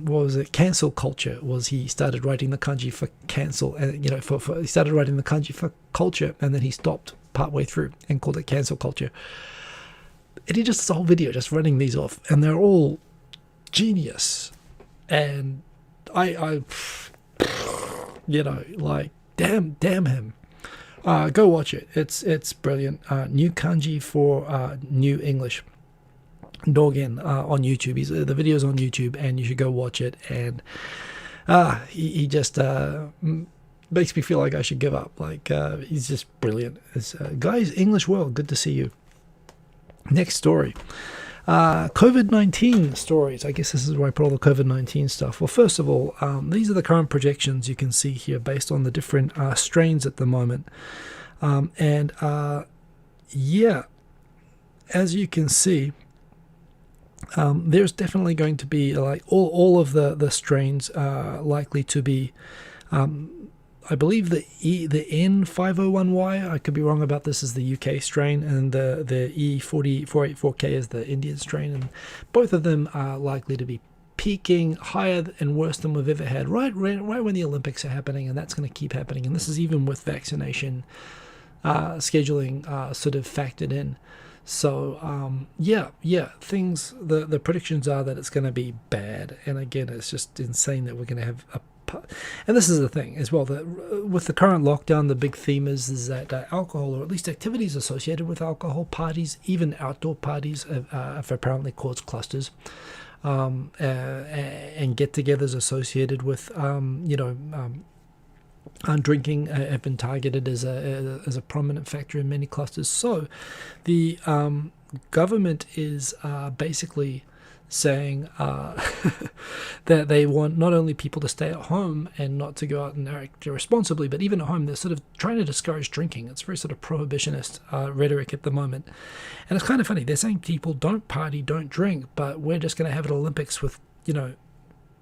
what was it? Cancel culture was, he started writing the kanji for cancel, and he started writing the kanji for culture, and then he stopped partway through and called it cancel culture. And he just does a whole video just running these off, and they're all genius. And I like damn him. Go watch it. It's brilliant. New kanji for new English. Dogen on YouTube. The video's on YouTube, and you should go watch it. And he just makes me feel like I should give up. Like he's just brilliant. Guys, English World, good to see you. Next story. COVID-19 stories. I guess this is where I put all the COVID-19 stuff. Well, first of all, these are the current projections you can see here based on the different strains at the moment. Yeah, as you can see, there's definitely going to be like all of the strains likely to be, I believe the N501Y, I could be wrong about this, is the UK strain, and the E48484K is the Indian strain, and both of them are likely to be peaking higher and worse than we've ever had right when the Olympics are happening, and that's going to keep happening. And this is even with vaccination scheduling sort of factored in. So things, the predictions are that it's going to be bad, and again, it's just insane that we're going to have and this is the thing as well, that with the current lockdown, the big theme is that alcohol, or at least activities associated with alcohol, parties, even outdoor parties, have apparently caused clusters, and get-togethers associated with drinking have been targeted as a prominent factor in many clusters. So the government is basically saying that they want not only people to stay at home and not to go out and act irresponsibly, but even at home they're sort of trying to discourage drinking. It's very sort of prohibitionist rhetoric at the moment. And it's kind of funny. They're saying people don't party, don't drink, but we're just going to have an Olympics with,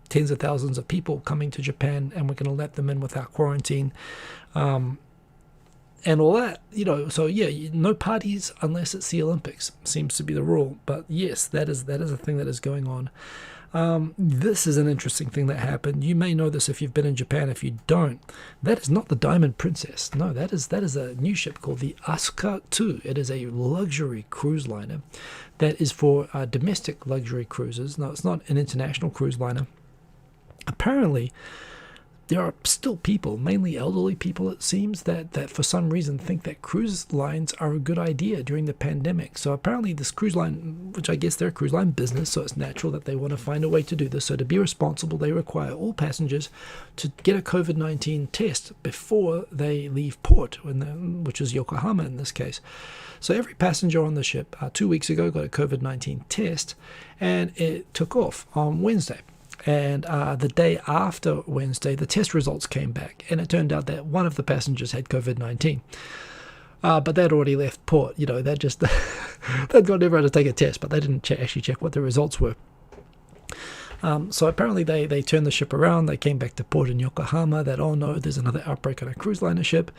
tens of thousands of people coming to Japan, and we're going to let them in without quarantine. And all that, so yeah, no parties unless it's the Olympics seems to be the rule. But yes, that is a thing that is going on. This is an interesting thing that happened. You may know this if you've been in Japan. If you don't, that is not the Diamond Princess. No, that is a new ship called the Asuka 2. It is a luxury cruise liner that is for domestic luxury cruises. No, it's not an international cruise liner. Apparently, there are still people, mainly elderly people it seems, that for some reason think that cruise lines are a good idea during the pandemic. So apparently this cruise line, which I guess they're a cruise line business, so it's natural that they want to find a way to do this. So to be responsible, they require all passengers to get a COVID-19 test before they leave port, which is Yokohama in this case. So every passenger on the ship 2 weeks ago got a COVID-19 test, and it took off on Wednesday. And the day after Wednesday, the test results came back, and it turned out that one of the passengers had COVID-19. But they'd already left port. They'd just they'd got everyone to take a test, but they didn't actually check what the results were. So apparently they turned the ship around. They came back to port in Yokohama. That, oh no, there's another outbreak on a cruise liner ship.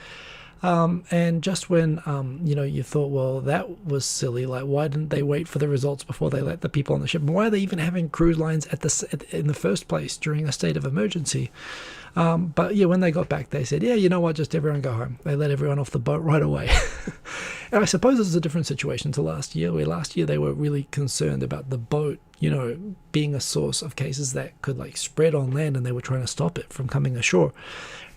And just when you thought, well, that was silly, like why didn't they wait for the results before they let the people on the ship? And why are they even having cruise lines in the first place during a state of emergency? But yeah, when they got back, they said, yeah, you know what, just everyone go home. They let everyone off the boat right away. And I suppose this is a different situation to last year, where last year they were really concerned about the boat being a source of cases that could like spread on land, and they were trying to stop it from coming ashore.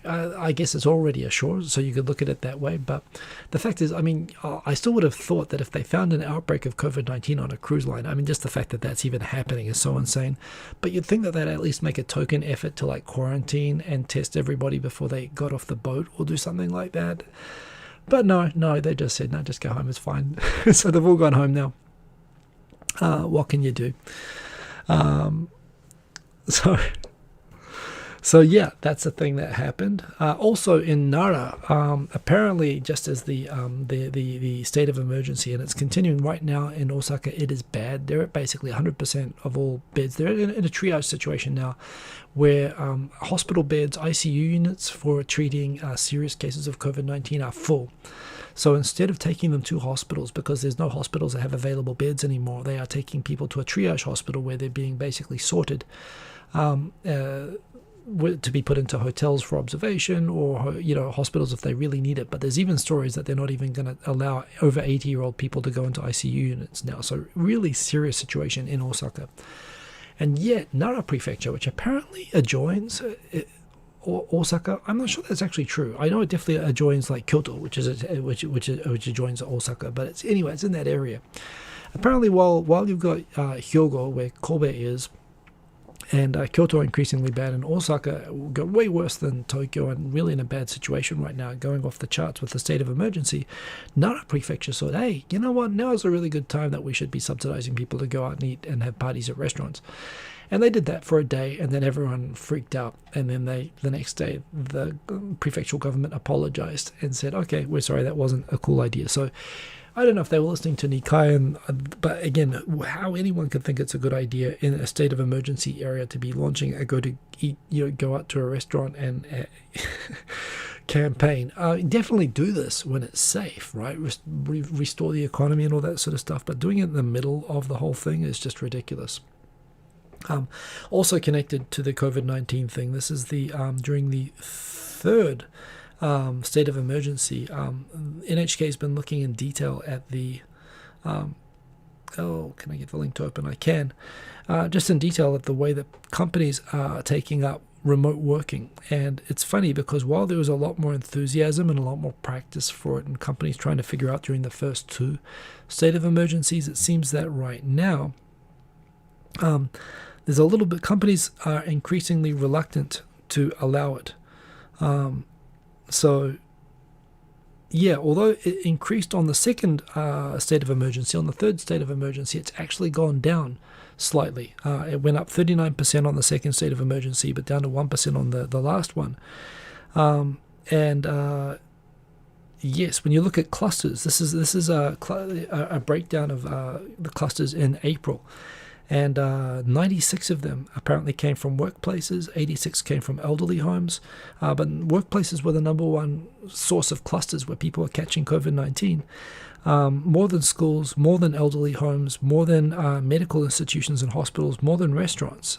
I guess it's already ashore, so you could look at it that way. But the fact is, I still would have thought that if they found an outbreak of COVID-19 on a cruise line, just the fact that that's even happening is so insane. But you'd think that they'd at least make a token effort to like quarantine and test everybody before they got off the boat, or do something like that. But no, they just said, no, just go home, it's fine. So they've all gone home now. What can you do? So yeah, that's the thing that happened. Also in Nara, apparently, just as the state of emergency, and it's continuing right now in Osaka, it is bad. They're at basically 100% of all beds. They're in a triage situation now, where hospital beds, ICU units for treating serious cases of COVID-19 are full. So instead of taking them to hospitals, because there's no hospitals that have available beds anymore, they are taking people to a triage hospital where they're being basically sorted to be put into hotels for observation, or hospitals if they really need it. But there's even stories that they're not even going to allow over 80-year-old people to go into ICU units now. So really serious situation in Osaka. And yet Nara Prefecture, which apparently adjoins Osaka. I'm not sure that's actually true. I know it definitely adjoins like Kyoto, which adjoins Osaka, but it's in that area. Apparently, while you've got Hyogo, where Kobe is, and Kyoto increasingly bad, and Osaka got way worse than Tokyo and really in a bad situation right now, going off the charts with the state of emergency, Nara Prefecture said, hey, you know what, now is a really good time that we should be subsidizing people to go out and eat and have parties at restaurants. And they did that for a day, and then everyone freaked out. And then the next day, the prefectural government apologized and said, okay, we're sorry, that wasn't a cool idea. So I don't know if they were listening to Nikkei, but again, how anyone could think it's a good idea in a state of emergency area to be launching a go out to a restaurant and campaign. Definitely do this when it's safe, right? Restore the economy and all that sort of stuff. But doing it in the middle of the whole thing is just ridiculous. Also connected to the COVID-19 thing, this is the during the third state of emergency. NHK has been looking in detail at the can I get the link to open? I can. Just in detail at the way that companies are taking up remote working. And it's funny because while there was a lot more enthusiasm and a lot more practice for it and companies trying to figure out during the first two state of emergencies, it seems that right now there's a little bit, companies are increasingly reluctant to allow it. So, yeah, although it increased on the second state of emergency, on the third state of emergency, it's actually gone down slightly. It went up 39% on the second state of emergency, but down to 1% on the last one. Yes, when you look at clusters, this is a breakdown of the clusters in April. And 96 of them apparently came from workplaces, 86 came from elderly homes, but workplaces were the number one source of clusters where people are catching COVID-19. More than schools, more than elderly homes, more than medical institutions and hospitals, more than restaurants.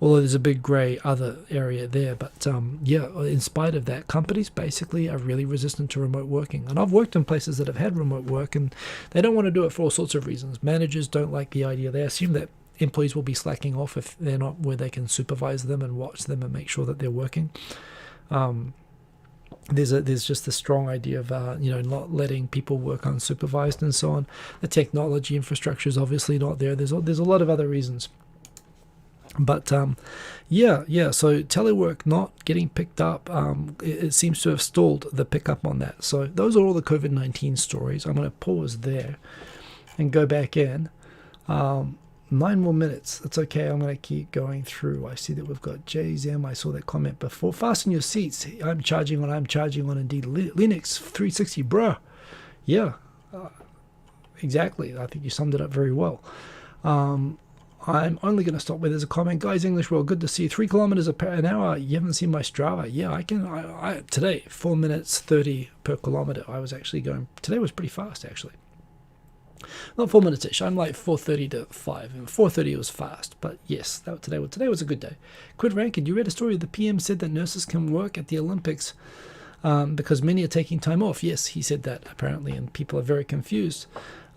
Although there's a big grey other area there. But yeah, in spite of that, companies basically are really resistant to remote working. And I've worked in places that have had remote work and they don't want to do it for all sorts of reasons. Managers don't like the idea. They assume that employees will be slacking off if they're not where they can supervise them and watch them and make sure that they're working. There's just a strong idea of not letting people work unsupervised and so on. The technology infrastructure is obviously not there. There's a lot of other reasons. But yeah. So telework not getting picked up. It seems to have stalled the pickup on that. So those are all the COVID-19 stories. I'm going to pause there and go back in. 9 more minutes. That's okay. I'm going to keep going through. I see that we've got JZM. I saw that comment before. Fasten your seats. I'm charging on indeed. Linux 360, bruh. Yeah, exactly. I think you summed it up very well. I'm only going to stop where there's a comment. Guys, English World, good to see you. 3 kilometers an hour. You haven't seen my Strava. Yeah, I can. Today, 4 minutes 30 per kilometer. I was actually going. Today was pretty fast, actually. Not 4 minutes ish. I'm like 4:30 to 5, and 4:30 was fast. But yes, today was a good day. Quid Rankin, you read a story. The PM said that nurses can work at the Olympics because many are taking time off. Yes, he said that apparently, and people are very confused.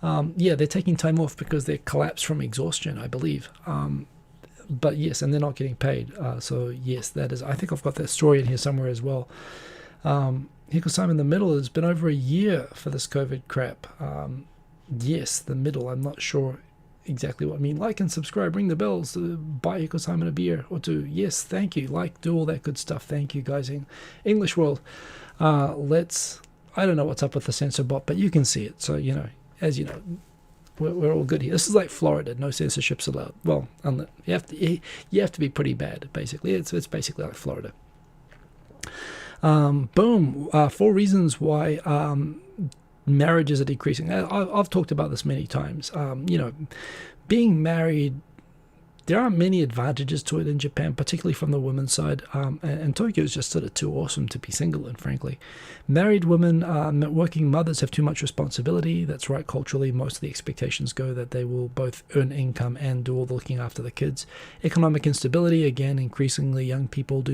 Yeah, they're taking time off because they collapsed from exhaustion, I believe. But yes, and they're not getting paid. So yes, that is. I think I've got that story in here somewhere as well. Hiko-sama in the middle. It's been over a year for this COVID crap. Yes, the middle. I'm not sure exactly what I mean. Like and subscribe, ring the bells, buy Hiko-sama a beer or two. Yes, thank you. Like, do all that good stuff. Thank you, guys. English World. I don't know what's up with the censor bot, but you can see it. So, as you know, we're all good here. This is like Florida. No censorships allowed. Well, you have to be pretty bad, basically. It's basically like Florida. Boom. 4 reasons why marriages are decreasing. I've talked about this many times. Being married, there aren't many advantages to it in Japan, particularly from the women's side. And Tokyo is just sort of too awesome to be single in, frankly. Married women, working mothers have too much responsibility. That's right, culturally, most of the expectations go that they will both earn income and do all the looking after the kids. Economic instability, again, increasingly young people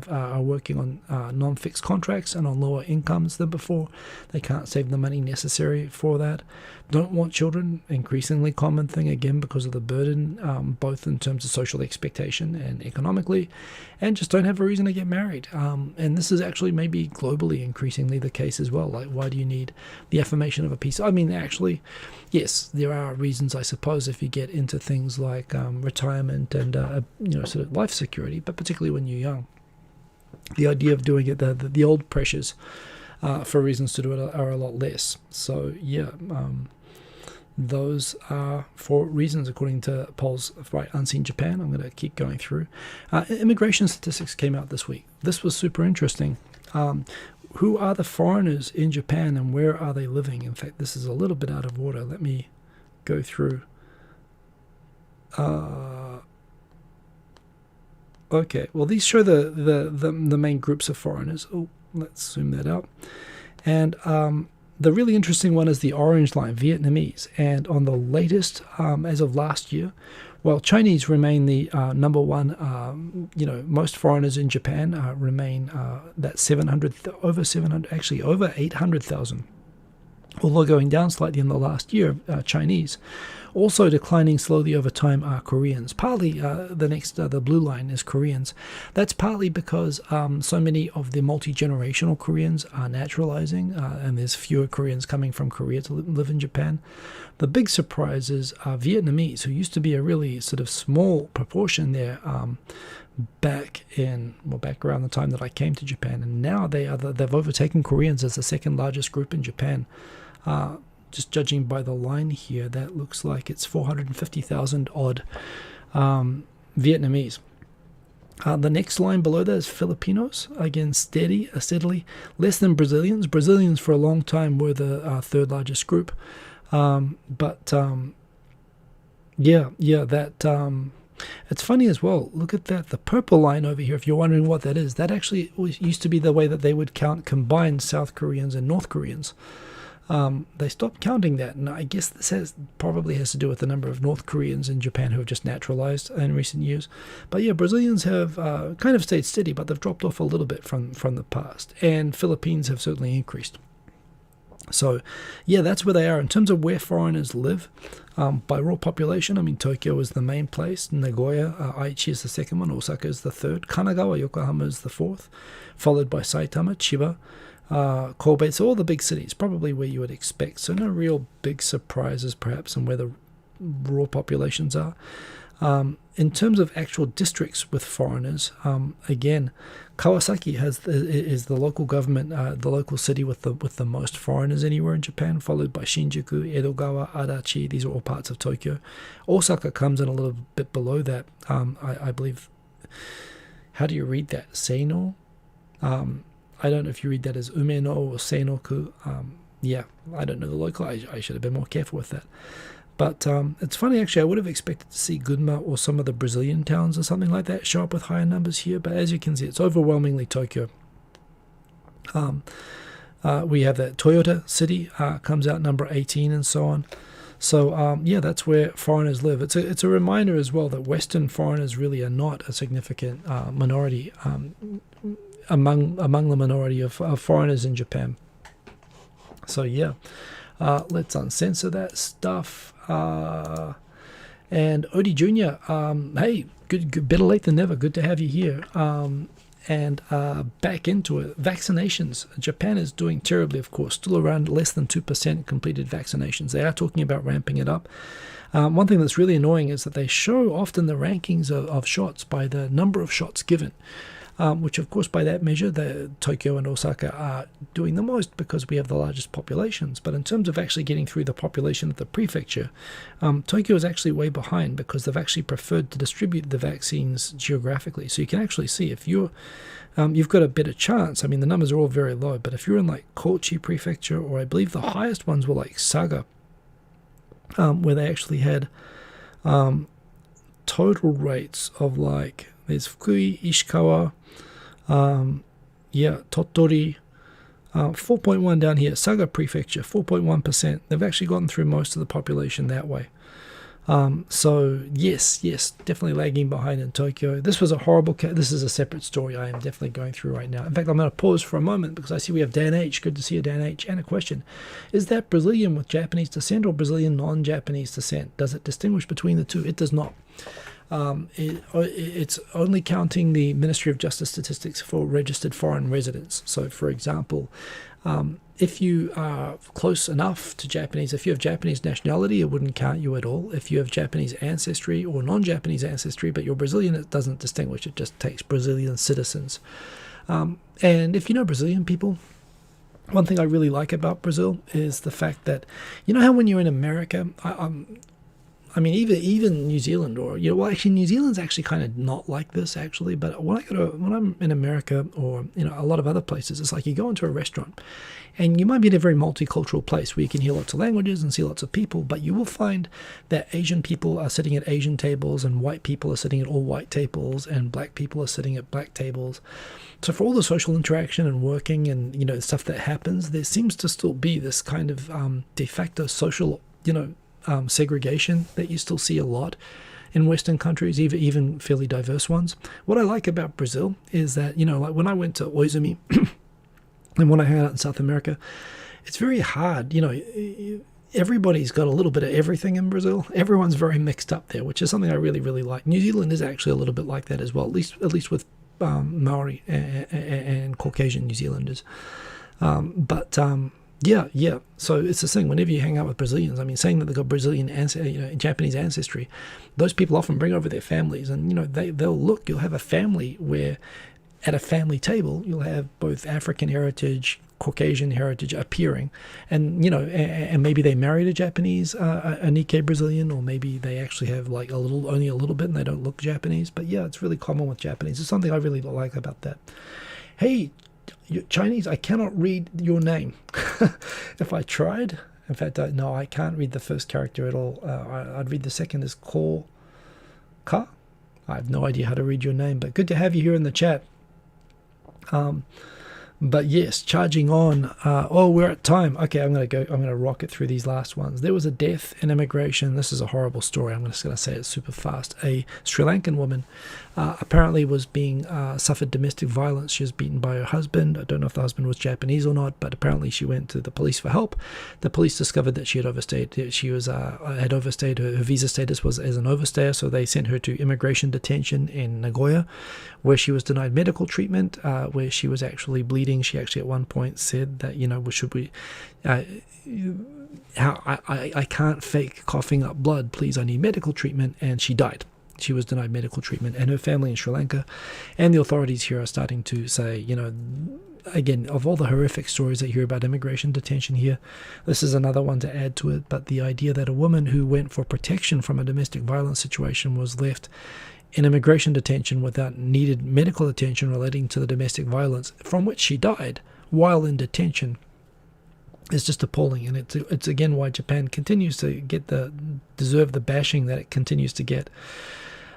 are working on non-fixed contracts and on lower incomes than before. They can't save the money necessary for that. Don't want children, increasingly common thing, again, because of the burden, both in in terms of social expectation and economically, and just don't have a reason to get married. And this is actually maybe globally increasingly the case as well. Like, why do you need the affirmation of a piece? I mean, actually, yes, there are reasons, I suppose, if you get into things like retirement and sort of life security, but particularly when you're young, the idea of doing it, the old pressures for reasons to do it are a lot less. So yeah, those are 4 reasons according to polls by Unseen Japan. I'm going to keep going through. Immigration statistics came out this week. This was super interesting. Who are the foreigners in Japan and where are they living? In fact, this is a little bit out of order. Let me go through. Okay, well, these show the main groups of foreigners. Oh, let's zoom that out. And the really interesting one is the orange line, Vietnamese. And on the latest, as of last year, well, Chinese remain the number one. Most foreigners in Japan remain that 700, over 700, actually over 800,000. Although going down slightly in the last year, Chinese. Also declining slowly over time are Koreans. Partly, the blue line is Koreans. That's partly because so many of the multi-generational Koreans are naturalizing, and there's fewer Koreans coming from Korea to live in Japan. The big surprise is Vietnamese, who used to be a really sort of small proportion there back around the time that I came to Japan, and now they've overtaken Koreans as the second largest group in Japan. Just judging by the line here, that looks like it's 450,000 odd Vietnamese. The next line below that is Filipinos. Again, steadily less than Brazilians. Brazilians for a long time were the third largest group. It's funny as well. Look at that. The purple line over here, if you're wondering what that is, that actually used to be the way that they would count combined South Koreans and North Koreans. They stopped counting that, and I guess this probably has to do with the number of North Koreans in Japan who have just naturalized in recent years. But yeah, Brazilians have kind of stayed steady, but they've dropped off a little bit from the past, and Philippines have certainly increased. So yeah, that's where they are. In terms of where foreigners live, by raw population, I mean, Tokyo is the main place, Nagoya, Aichi is the second one, Osaka is the third, Kanagawa, Yokohama is the fourth, followed by Saitama, Chiba, Kobe. So all the big cities, probably where you would expect. So no real big surprises perhaps in where the raw populations are. In terms of actual districts with foreigners, again, Kawasaki is the local government, the local city with the most foreigners anywhere in Japan, followed by Shinjuku, Edogawa, Adachi. These are all parts of Tokyo. Osaka comes in a little bit below that. I believe. How do you read that? Seino? I don't know if you read that as Umeno or Seinoku. I don't know the local. I should have been more careful with that. But it's funny, actually. I would have expected to see Gunma or some of the Brazilian towns or something like that show up with higher numbers here. But as you can see, it's overwhelmingly Tokyo. We have that Toyota City comes out number 18 and so on. So that's where foreigners live. It's a reminder as well that Western foreigners really are not a significant minority among the minority of foreigners in Japan. So yeah, let's uncensor that stuff. And Odie Jr., hey, good, better late than never. Good to have you here. And back into it, vaccinations. Japan is doing terribly, of course, still around less than 2% completed vaccinations. They are talking about ramping it up. One thing that's really annoying is that they show often the rankings of shots by the number of shots given. Which, of course, by that measure, Tokyo and Osaka are doing the most because we have the largest populations. But in terms of actually getting through the population of the prefecture, Tokyo is actually way behind because they've actually preferred to distribute the vaccines geographically. So you can actually see if you've got a better chance. I mean, the numbers are all very low, but if you're in like Kochi prefecture, or I believe the highest ones were like Saga, where they actually had total rates of like, there's Fukui, Ishikawa, Tottori, 4.1 down here. Saga Prefecture, 4.1%. They've actually gotten through most of the population that way. So yes, definitely lagging behind in Tokyo. This was a horrible case. This is a separate story I am definitely going through right now. In fact, I'm going to pause for a moment because I see we have Dan H. Good to see you, Dan H. And a question. Is that Brazilian with Japanese descent or Brazilian non-Japanese descent? Does it distinguish between the two? It does not. It's only counting the Ministry of Justice statistics for registered foreign residents. So, for example, if you are close enough to Japanese, if you have Japanese nationality, it wouldn't count you at all. If you have Japanese ancestry or non-Japanese ancestry, but you're Brazilian, it doesn't distinguish. It just takes Brazilian citizens. And if you know Brazilian people, one thing I really like about Brazil is the fact that, you know how when you're in America, I mean, even New Zealand, or well, actually, New Zealand's actually kind of not like this, actually. But when I'm in America, or a lot of other places, it's like you go into a restaurant, and you might be in a very multicultural place where you can hear lots of languages and see lots of people, but you will find that Asian people are sitting at Asian tables, and white people are sitting at all white tables, and black people are sitting at black tables. So for all the social interaction and working and stuff that happens, there seems to still be this kind of de facto social segregation that you still see a lot in Western countries, even fairly diverse ones. What I like about Brazil is that, like when I went to Oizumi and when I hang out in South America, it's very hard. Everybody's got a little bit of everything in Brazil. Everyone's very mixed up there, which is something I really, really like. New Zealand is actually a little bit like that as well, at least with Maori and Caucasian New Zealanders. Yeah. So it's the thing. Whenever you hang out with Brazilians, I mean, saying that they've got Brazilian Japanese ancestry, those people often bring over their families, and you'll have a family where, at a family table, you'll have both African heritage, Caucasian heritage appearing, and and maybe they married a Japanese, a Nikkei Brazilian, or maybe they actually have like only a little bit, and they don't look Japanese. But yeah, it's really common with Japanese. It's something I really like about that. Hey, Chinese, I cannot read your name. If I tried, in fact, no, I can't read the first character at all. I'd read the second as Ka. I have no idea how to read your name, but good to have you here in the chat. But yes, charging on. We're at time. Okay, I'm going to rocket through these last ones. There was a death in immigration. This is a horrible story. I'm just going to say it super fast. A Sri Lankan woman apparently was suffered domestic violence. She was beaten by her husband. I don't know if the husband was Japanese or not, but apparently she went to the police for help. The police discovered that she had overstayed. She had overstayed. Her visa status was as an overstayer, so they sent her to immigration detention in Nagoya, where she was denied medical treatment, where she was actually bleeding. She actually at one point said that, I can't fake coughing up blood. Please, I need medical treatment. And she died. She was denied medical treatment. And her family in Sri Lanka and the authorities here are starting to say, again, of all the horrific stories that you hear about immigration detention here, this is another one to add to it. But the idea that a woman who went for protection from a domestic violence situation was left in immigration detention without needed medical attention relating to the domestic violence from which she died while in detention is just appalling. And it's again why Japan continues to deserve the bashing that it continues to get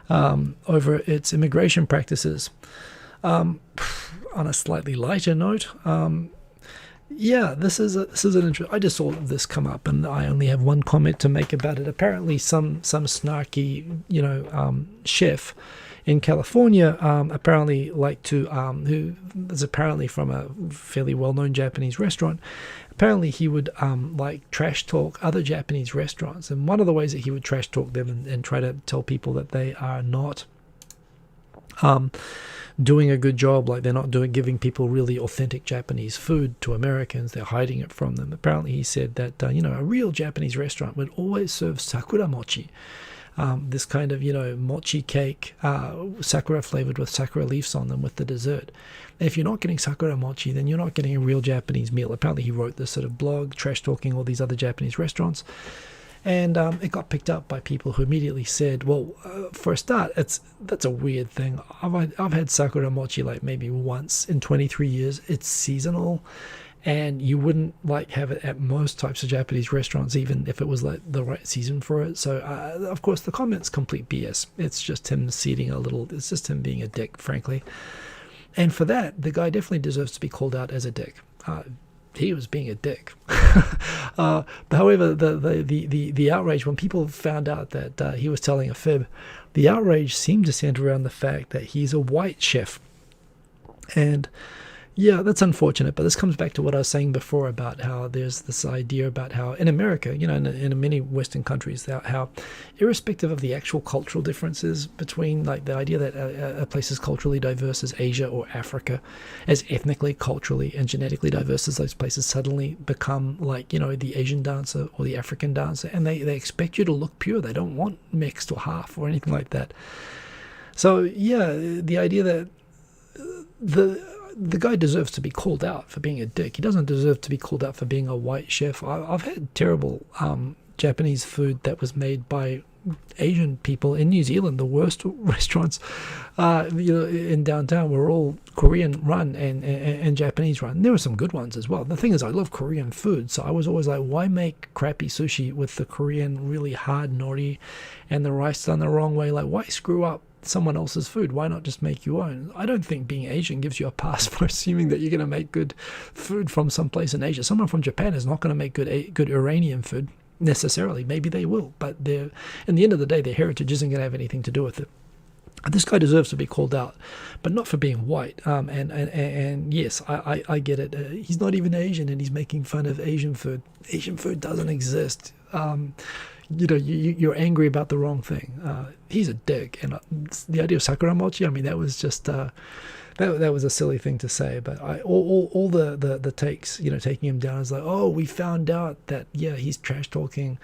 over its immigration practices. On a slightly lighter note, this is an interesting. I just saw this come up, and I only have one comment to make about it. Apparently, some snarky, chef in California, apparently who is apparently from a fairly well-known Japanese restaurant. Apparently, he would trash talk other Japanese restaurants, and one of the ways that he would trash talk them and try to tell people that they are not doing a good job, like they're not giving people really authentic Japanese food to Americans, they're hiding it from them. Apparently he said that a real Japanese restaurant would always serve sakura mochi, this kind of mochi cake, sakura flavored with sakura leaves on them with the dessert. And if you're not getting sakura mochi, then you're not getting a real Japanese meal. Apparently he wrote this sort of blog trash talking all these other Japanese restaurants. And it got picked up by people who immediately said, well, for a start, that's a weird thing. I've had sakura mochi like maybe once in 23 years. It's seasonal, and you wouldn't have it at most types of Japanese restaurants, even if it was like the right season for it. So, of course, the comment's complete BS. It's just him it's just him being a dick, frankly. And for that, the guy definitely deserves to be called out as a dick. He was being a dick. However, the outrage, when people found out that he was telling a fib, the outrage seemed to center around the fact that he's a white chef. And Yeah, that's unfortunate, but this comes back to what I was saying before about how there's this idea about how in America, in many Western countries, how irrespective of the actual cultural differences between like the idea that a place is culturally diverse as Asia or Africa, as ethnically, culturally, and genetically diverse as those places suddenly become like, the Asian dancer or the African dancer, and they expect you to look pure. They don't want mixed or half or anything like that. So yeah, the idea that the guy deserves to be called out for being a dick. He doesn't deserve to be called out for being a white chef. I've had terrible Japanese food that was made by Asian people in New Zealand. The worst restaurants, in downtown were all Korean run and Japanese run. There were some good ones as well. The thing is, I love Korean food, so I was always like, why make crappy sushi with the Korean really hard nori and the rice done the wrong way? Like, why screw up someone else's food? Why not just make your own? I don't think being Asian gives you a pass for assuming that you're going to make good food from someplace in Asia. Someone from Japan is not going to make good Iranian food necessarily. Maybe they will, but in the end of the day, their heritage isn't going to have anything to do with it. This guy deserves to be called out, but not for being white. And yes, I get it. He's not even Asian, and he's making fun of Asian food. Asian food doesn't exist. You're angry about the wrong thing. He's a dick, and the idea of sakura mochi, I mean, that was just that was a silly thing to say. But all the takes, taking him down is like, oh, we found out that he's trash talking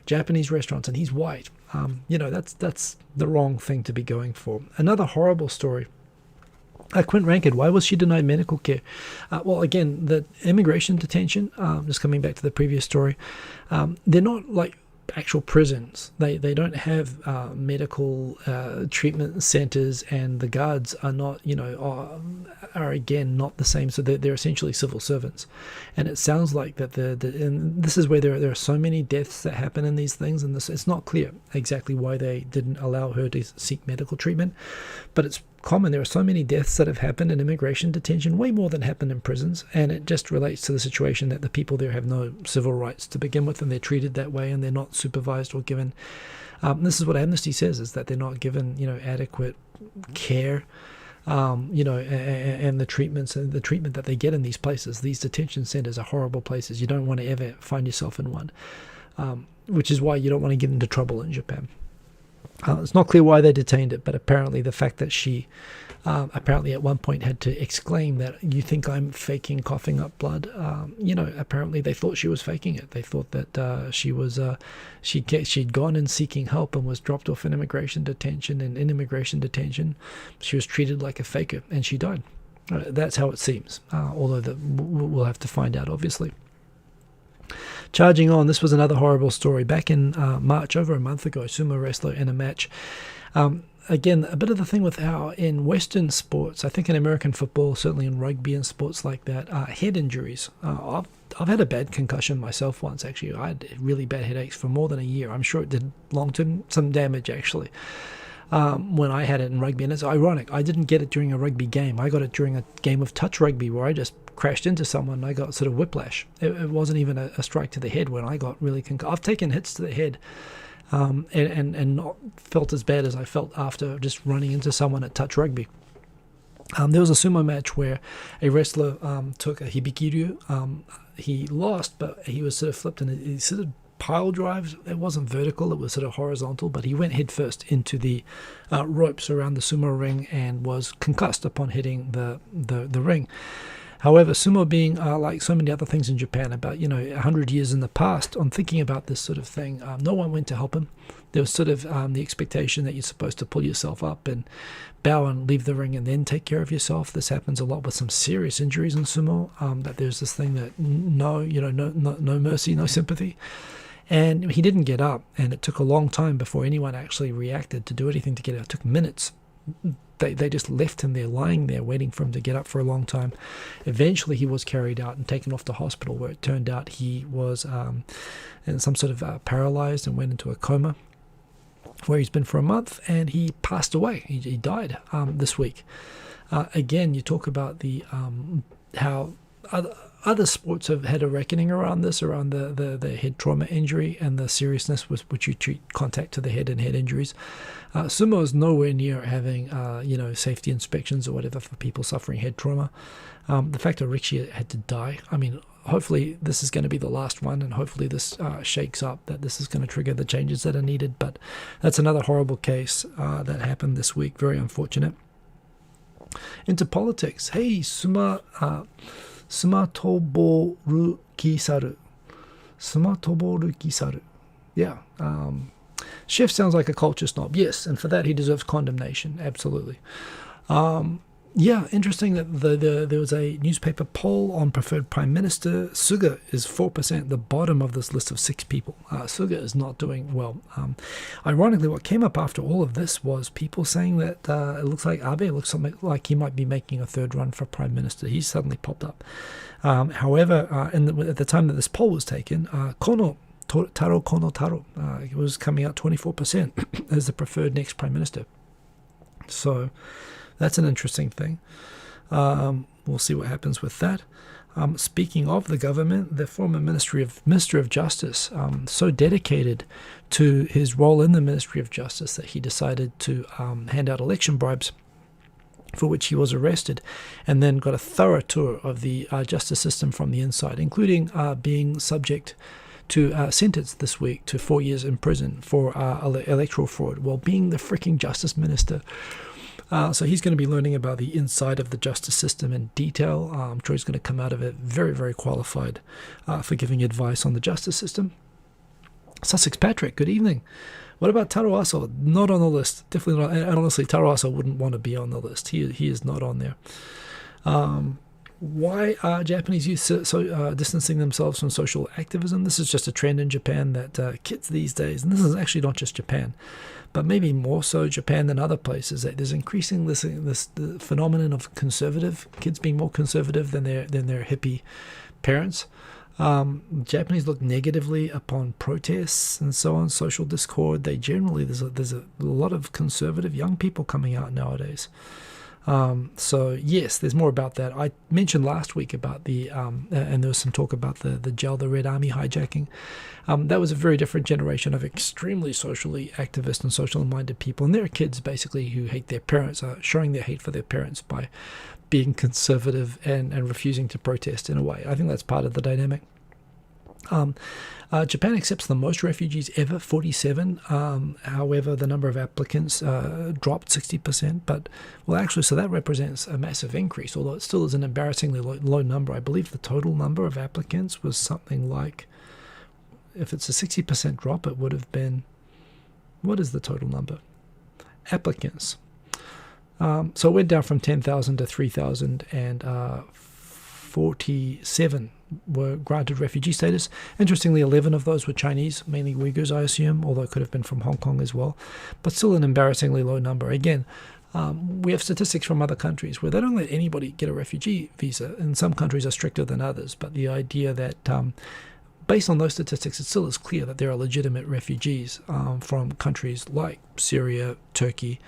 Japanese restaurants and he's white. That's the wrong thing to be going for. Another horrible story. Quint Rankid, why was she denied medical care? Well, again, the immigration detention, just coming back to the previous story, they're not like actual prisons. They don't have medical treatment centers, and the guards are not, are again not the same. So they're essentially civil servants, and it sounds like that and this is where there are so many deaths that happen in these things, and it's not clear exactly why they didn't allow her to seek medical treatment, but it's common. There are so many deaths that have happened in immigration detention, way more than happened in prisons, and it just relates to the situation that the people there have no civil rights to begin with, and they're treated that way, and they're not supervised or given. This is what Amnesty says, is that they're not given, adequate care, and the treatment that they get in these places. These detention centers are horrible places. You don't want to ever find yourself in one, which is why you don't want to get into trouble in Japan. It's not clear why they detained it, but apparently the fact that she apparently at one point had to exclaim that, you think I'm faking coughing up blood? Apparently they thought she was faking it. They thought that she'd gone in seeking help and was dropped off in immigration detention, and in immigration detention she was treated like a faker and she died. That's how it seems, although we'll have to find out, obviously. Charging on, this was another horrible story. Back in March, over a month ago, sumo wrestler in a match. Again, a bit of the thing with how in Western sports, I think in American football, certainly in rugby and sports like that, head injuries. I've had a bad concussion myself once, actually. I had really bad headaches for more than a year. I'm sure it did long-term some damage, actually, when I had it in rugby. And it's ironic, I didn't get it during a rugby game. I got it during a game of touch rugby where I just crashed into someone and I got sort of whiplash. It wasn't even a strike to the head when I got really concussed. I've taken hits to the head and not felt as bad as I felt after just running into someone at touch rugby. There was a sumo match where a wrestler took a hibikiryu. He lost, but he was sort of flipped, and he sort of pile drives. It wasn't vertical, it was sort of horizontal, but he went head first into the ropes around the sumo ring and was concussed upon hitting the ring. However, sumo being like so many other things in Japan, about 100 years in the past, on thinking about this sort of thing, no one went to help him. There was sort of the expectation that you're supposed to pull yourself up and bow and leave the ring and then take care of yourself. This happens a lot with some serious injuries in sumo. That there's this thing that no mercy, no sympathy. And he didn't get up, and it took a long time before anyone actually reacted to do anything to get up. It took minutes. They just left him there, lying there, waiting for him to get up for a long time. Eventually, he was carried out and taken off to hospital, where it turned out he was in some sort of paralyzed and went into a coma, where he's been for a month, and he passed away. He died this week. Again, you talk about the how other sports have had a reckoning around this, around the head trauma injury and the seriousness with which you treat contact to the head and head injuries. Sumo is nowhere near having, safety inspections or whatever for people suffering head trauma. The fact that Ricci had to die, I mean, hopefully this is going to be the last one, and hopefully this shakes up, that this is going to trigger the changes that are needed. But that's another horrible case that happened this week. Very unfortunate. Into politics. Hey, Sumatoboru Kisaru. Sumatoboru Kisaru. Yeah. Chef sounds like a culture snob. Yes, and for that he deserves condemnation. Absolutely. Yeah, interesting that there was a newspaper poll on preferred prime minister. Suga is 4%, the bottom of this list of 6 people. Suga is not doing well. Ironically, what came up after all of this was people saying that it looks like Abe looks like he might be making a third run for prime minister. He's suddenly popped up. However, at the time that this poll was taken, Taro Kono Taro was coming out 24% as the preferred next prime minister. So that's an interesting thing. We'll see what happens with that. Speaking of the government, the former Minister of Justice, so dedicated to his role in the Ministry of Justice that he decided to hand out election bribes, for which he was arrested, and then got a thorough tour of the justice system from the inside, including being subject to sentence this week to 4 years in prison for electoral fraud while being the freaking justice minister. So he's going to be learning about the inside of the justice system in detail. I'm sure he's going to come out of it very, very qualified for giving advice on the justice system. Sussex Patrick, good evening. What about Taro Aso? Not on the list. Definitely not. And honestly, Taro Aso wouldn't want to be on the list. He is not on there. Why are Japanese youth so distancing themselves from social activism? This is just a trend in Japan that kids these days, and this is actually not just Japan, but maybe more so Japan than other places, that there's increasing this phenomenon of conservative kids being more conservative than their hippie parents. Japanese look negatively upon protests and so on, social discord. They generally, there's a lot of conservative young people coming out nowadays. So yes, there's more about that. I mentioned last week about the and there was some talk about the Red Army hijacking. That was a very different generation of extremely socially activist and socially minded people, and there are kids basically who hate their parents, are showing their hate for their parents by being conservative and refusing to protest in a way. I think that's part of the dynamic. Japan accepts the most refugees ever, 47. However, the number of applicants dropped 60%. But, well, actually, so that represents a massive increase, although it still is an embarrassingly low number. I believe the total number of applicants was something like, if it's a 60% drop, it would have been, what is the total number? Applicants. So it went down from 10,000 to 3,047 were granted refugee status. Interestingly, 11 of those were Chinese, mainly Uyghurs, I assume, although it could have been from Hong Kong as well. But still an embarrassingly low number. Again, we have statistics from other countries where they don't let anybody get a refugee visa, and some countries are stricter than others. But the idea that, based on those statistics, it still is clear that there are legitimate refugees from countries like Syria, Turkey,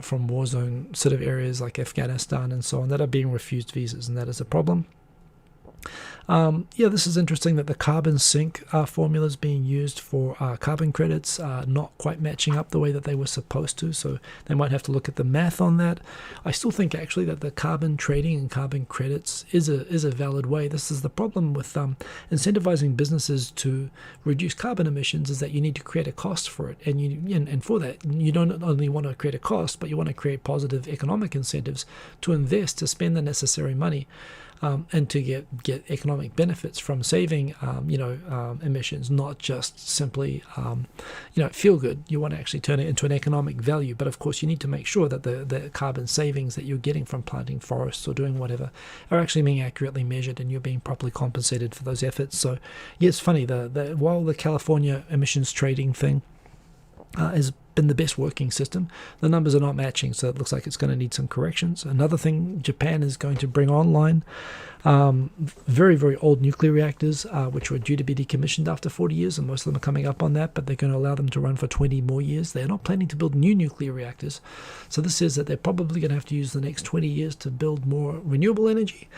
from war zone sort of areas like Afghanistan and so on, that are being refused visas, and that is a problem. This is interesting that the carbon sink formula is being used for carbon credits, not quite matching up the way that they were supposed to, so they might have to look at the math on that. I still think actually that the carbon trading and carbon credits is a valid way. This is the problem with incentivizing businesses to reduce carbon emissions, is that you need to create a cost for it, and for that you don't only want to create a cost, but you want to create positive economic incentives to invest, to spend the necessary money. And to get economic benefits from saving, emissions, not just simply, feel good. You want to actually turn it into an economic value. But of course, you need to make sure that the carbon savings that you're getting from planting forests or doing whatever are actually being accurately measured, and you're being properly compensated for those efforts. So, yeah, it's funny. While the California emissions trading thing has been the best working system, the numbers are not matching, so it looks like it's going to need some corrections. Another thing Japan is going to bring online, very, very old nuclear reactors, which were due to be decommissioned after 40 years, and most of them are coming up on that, but they're going to allow them to run for 20 more years. They're not planning to build new nuclear reactors, so this says that they're probably going to have to use the next 20 years to build more renewable energy.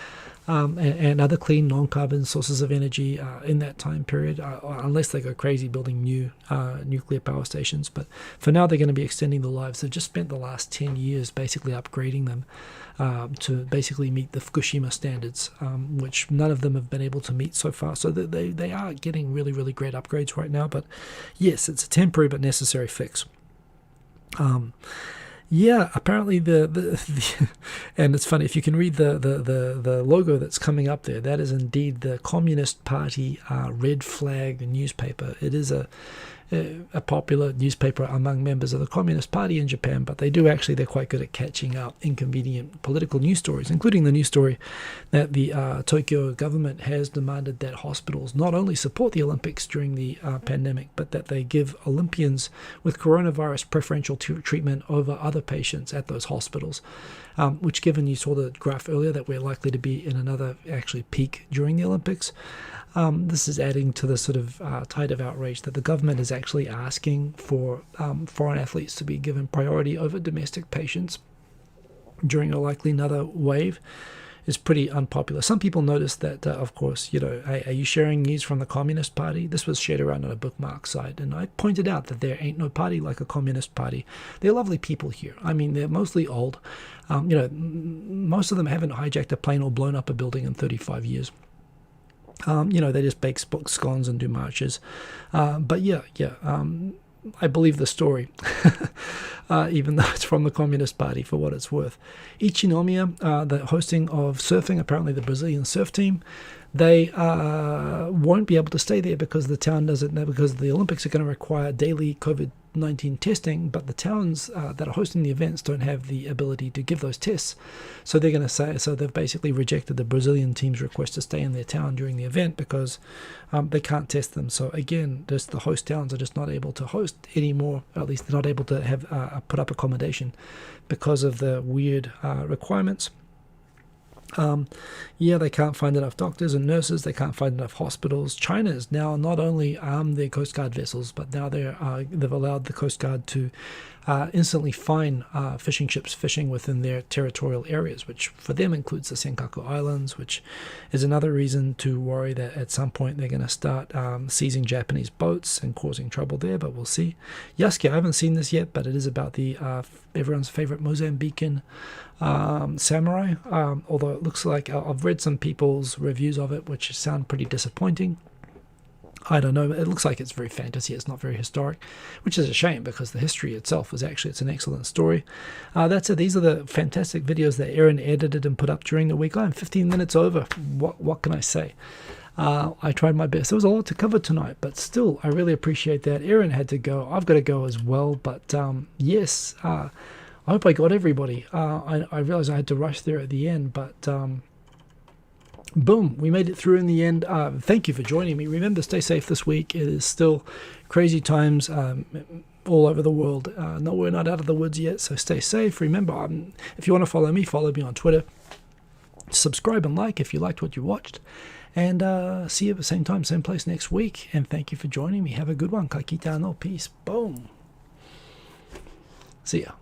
and other clean non-carbon sources of energy in that time period, unless they go crazy building new nuclear power stations. But for now, they're going to be extending the lives. They've just spent the last 10 years basically upgrading them to basically meet the Fukushima standards, which none of them have been able to meet so far. So they are getting really, really great upgrades right now. But yes, it's a temporary but necessary fix. Yeah, apparently the and it's funny, if you can read the logo that's coming up there, that is indeed the Communist Party red flag newspaper. It is a popular newspaper among members of the Communist Party in Japan, but they're quite good at catching out inconvenient political news stories, including the news story that the Tokyo government has demanded that hospitals not only support the Olympics during the pandemic, but that they give Olympians with coronavirus preferential treatment over other patients at those hospitals, which, given you saw the graph earlier that we're likely to be in another actually peak during the Olympics, this is adding to the sort of tide of outrage that the government is actually asking for foreign athletes to be given priority over domestic patients during a likely another wave is pretty unpopular. Some people noticed that, of course, are you sharing news from the Communist Party? This was shared around on a bookmark site, and I pointed out that there ain't no party like a Communist Party. They're lovely people here. I mean, they're mostly old. Most of them haven't hijacked a plane or blown up a building in 35 years. They just bake scones and do marches. But I believe the story, even though it's from the Communist Party, for what it's worth. Ichinomiya, the hosting of surfing, apparently the Brazilian surf team, they won't be able to stay there because the town because the Olympics are going to require daily COVID-19 testing, but the towns that are hosting the events don't have the ability to give those tests. So they've basically rejected the Brazilian team's request to stay in their town during the event because they can't test them. So again, just the host towns are just not able to host anymore. At least they're not able to have put up accommodation because of the weird requirements. They can't find enough doctors and nurses. They can't find enough hospitals. China has now not only armed their Coast Guard vessels, but now they've allowed the Coast Guard to instantly fine fishing ships fishing within their territorial areas, which for them includes the Senkaku Islands, which is another reason to worry that at some point they're going to start seizing Japanese boats and causing trouble there, but we'll see. Yasuke, I haven't seen this yet, but it is about the everyone's favorite Mozambican samurai, although it looks like I've read some people's reviews of it which sound pretty disappointing. I don't know, it looks like it's very fantasy, it's not very historic, which is a shame because the history itself it's an excellent story. That's it. These are the fantastic videos that Aaron edited and put up during the week. I'm 15 minutes over. What can I say? I tried my best. There was a lot to cover tonight, but still, I really appreciate that. Aaron had to go. I've got to go as well, but yes, I hope I got everybody. I realized I had to rush there at the end, but boom, we made it through in the end. Thank you for joining me. Remember, stay safe this week. It is still crazy times all over the world. No, we're not out of the woods yet, so stay safe. Remember, if you want to follow me on Twitter. Subscribe and like if you liked what you watched. And see you at the same time, same place next week. And thank you for joining me. Have a good one. Ka kita no. Peace. Boom. See ya.